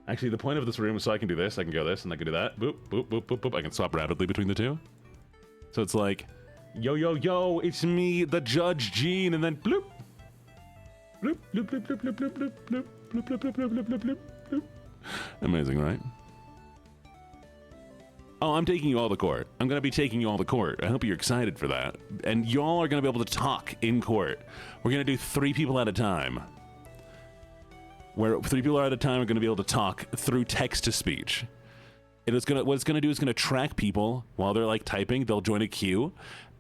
Actually, the point of this room is so I can do this, I can go this, and I can do that. Boop, boop, boop, boop, boop. I can swap rapidly between the two. So it's like, yo, it's me, the Judge Gene, and then bloop. Bloop, bloop, bloop, bloop, bloop, bloop, bloop, bloop, bloop, bloop, bloop, bloop, bloop, bloop, bloop. Amazing, right? Oh, I'm taking you all to court. I'm going to be taking you all to court. I hope you're excited for that. And y'all are going to be able to talk in court. We're going to do 3 people at a time. Where 3 people at a time are going to be able to talk through text-to-speech. What it's going to do is going to track people while they're like typing. They'll join a queue,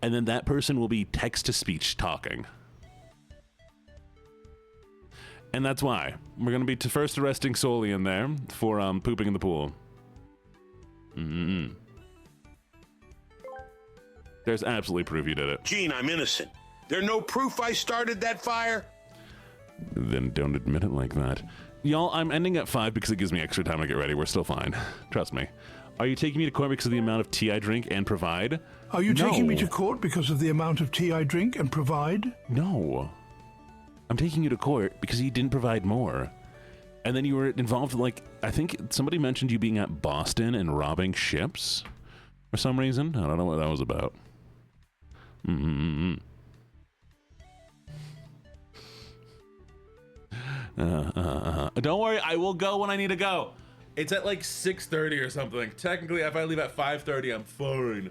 and then that person will be text-to-speech talking. And that's why we're going to be first arresting Soli in there for pooping in the pool. There's absolutely proof you did it. Gene, I'm innocent. There's no proof I started that fire? Then don't admit it like that. Y'all, I'm ending at 5 because it gives me extra time to get ready. We're still fine. Trust me. Are you taking me to court because of the amount of tea I drink and provide? Are you taking me to court because of the amount of tea I drink and provide? No. I'm taking you to court because you didn't provide more. And then you were involved, like, I think somebody mentioned you being at Boston and robbing ships for some reason. I don't know what that was about. Don't worry, I will go when I need to go. It's at like 6:30 or something. Technically, if I leave at 5:30, I'm fine.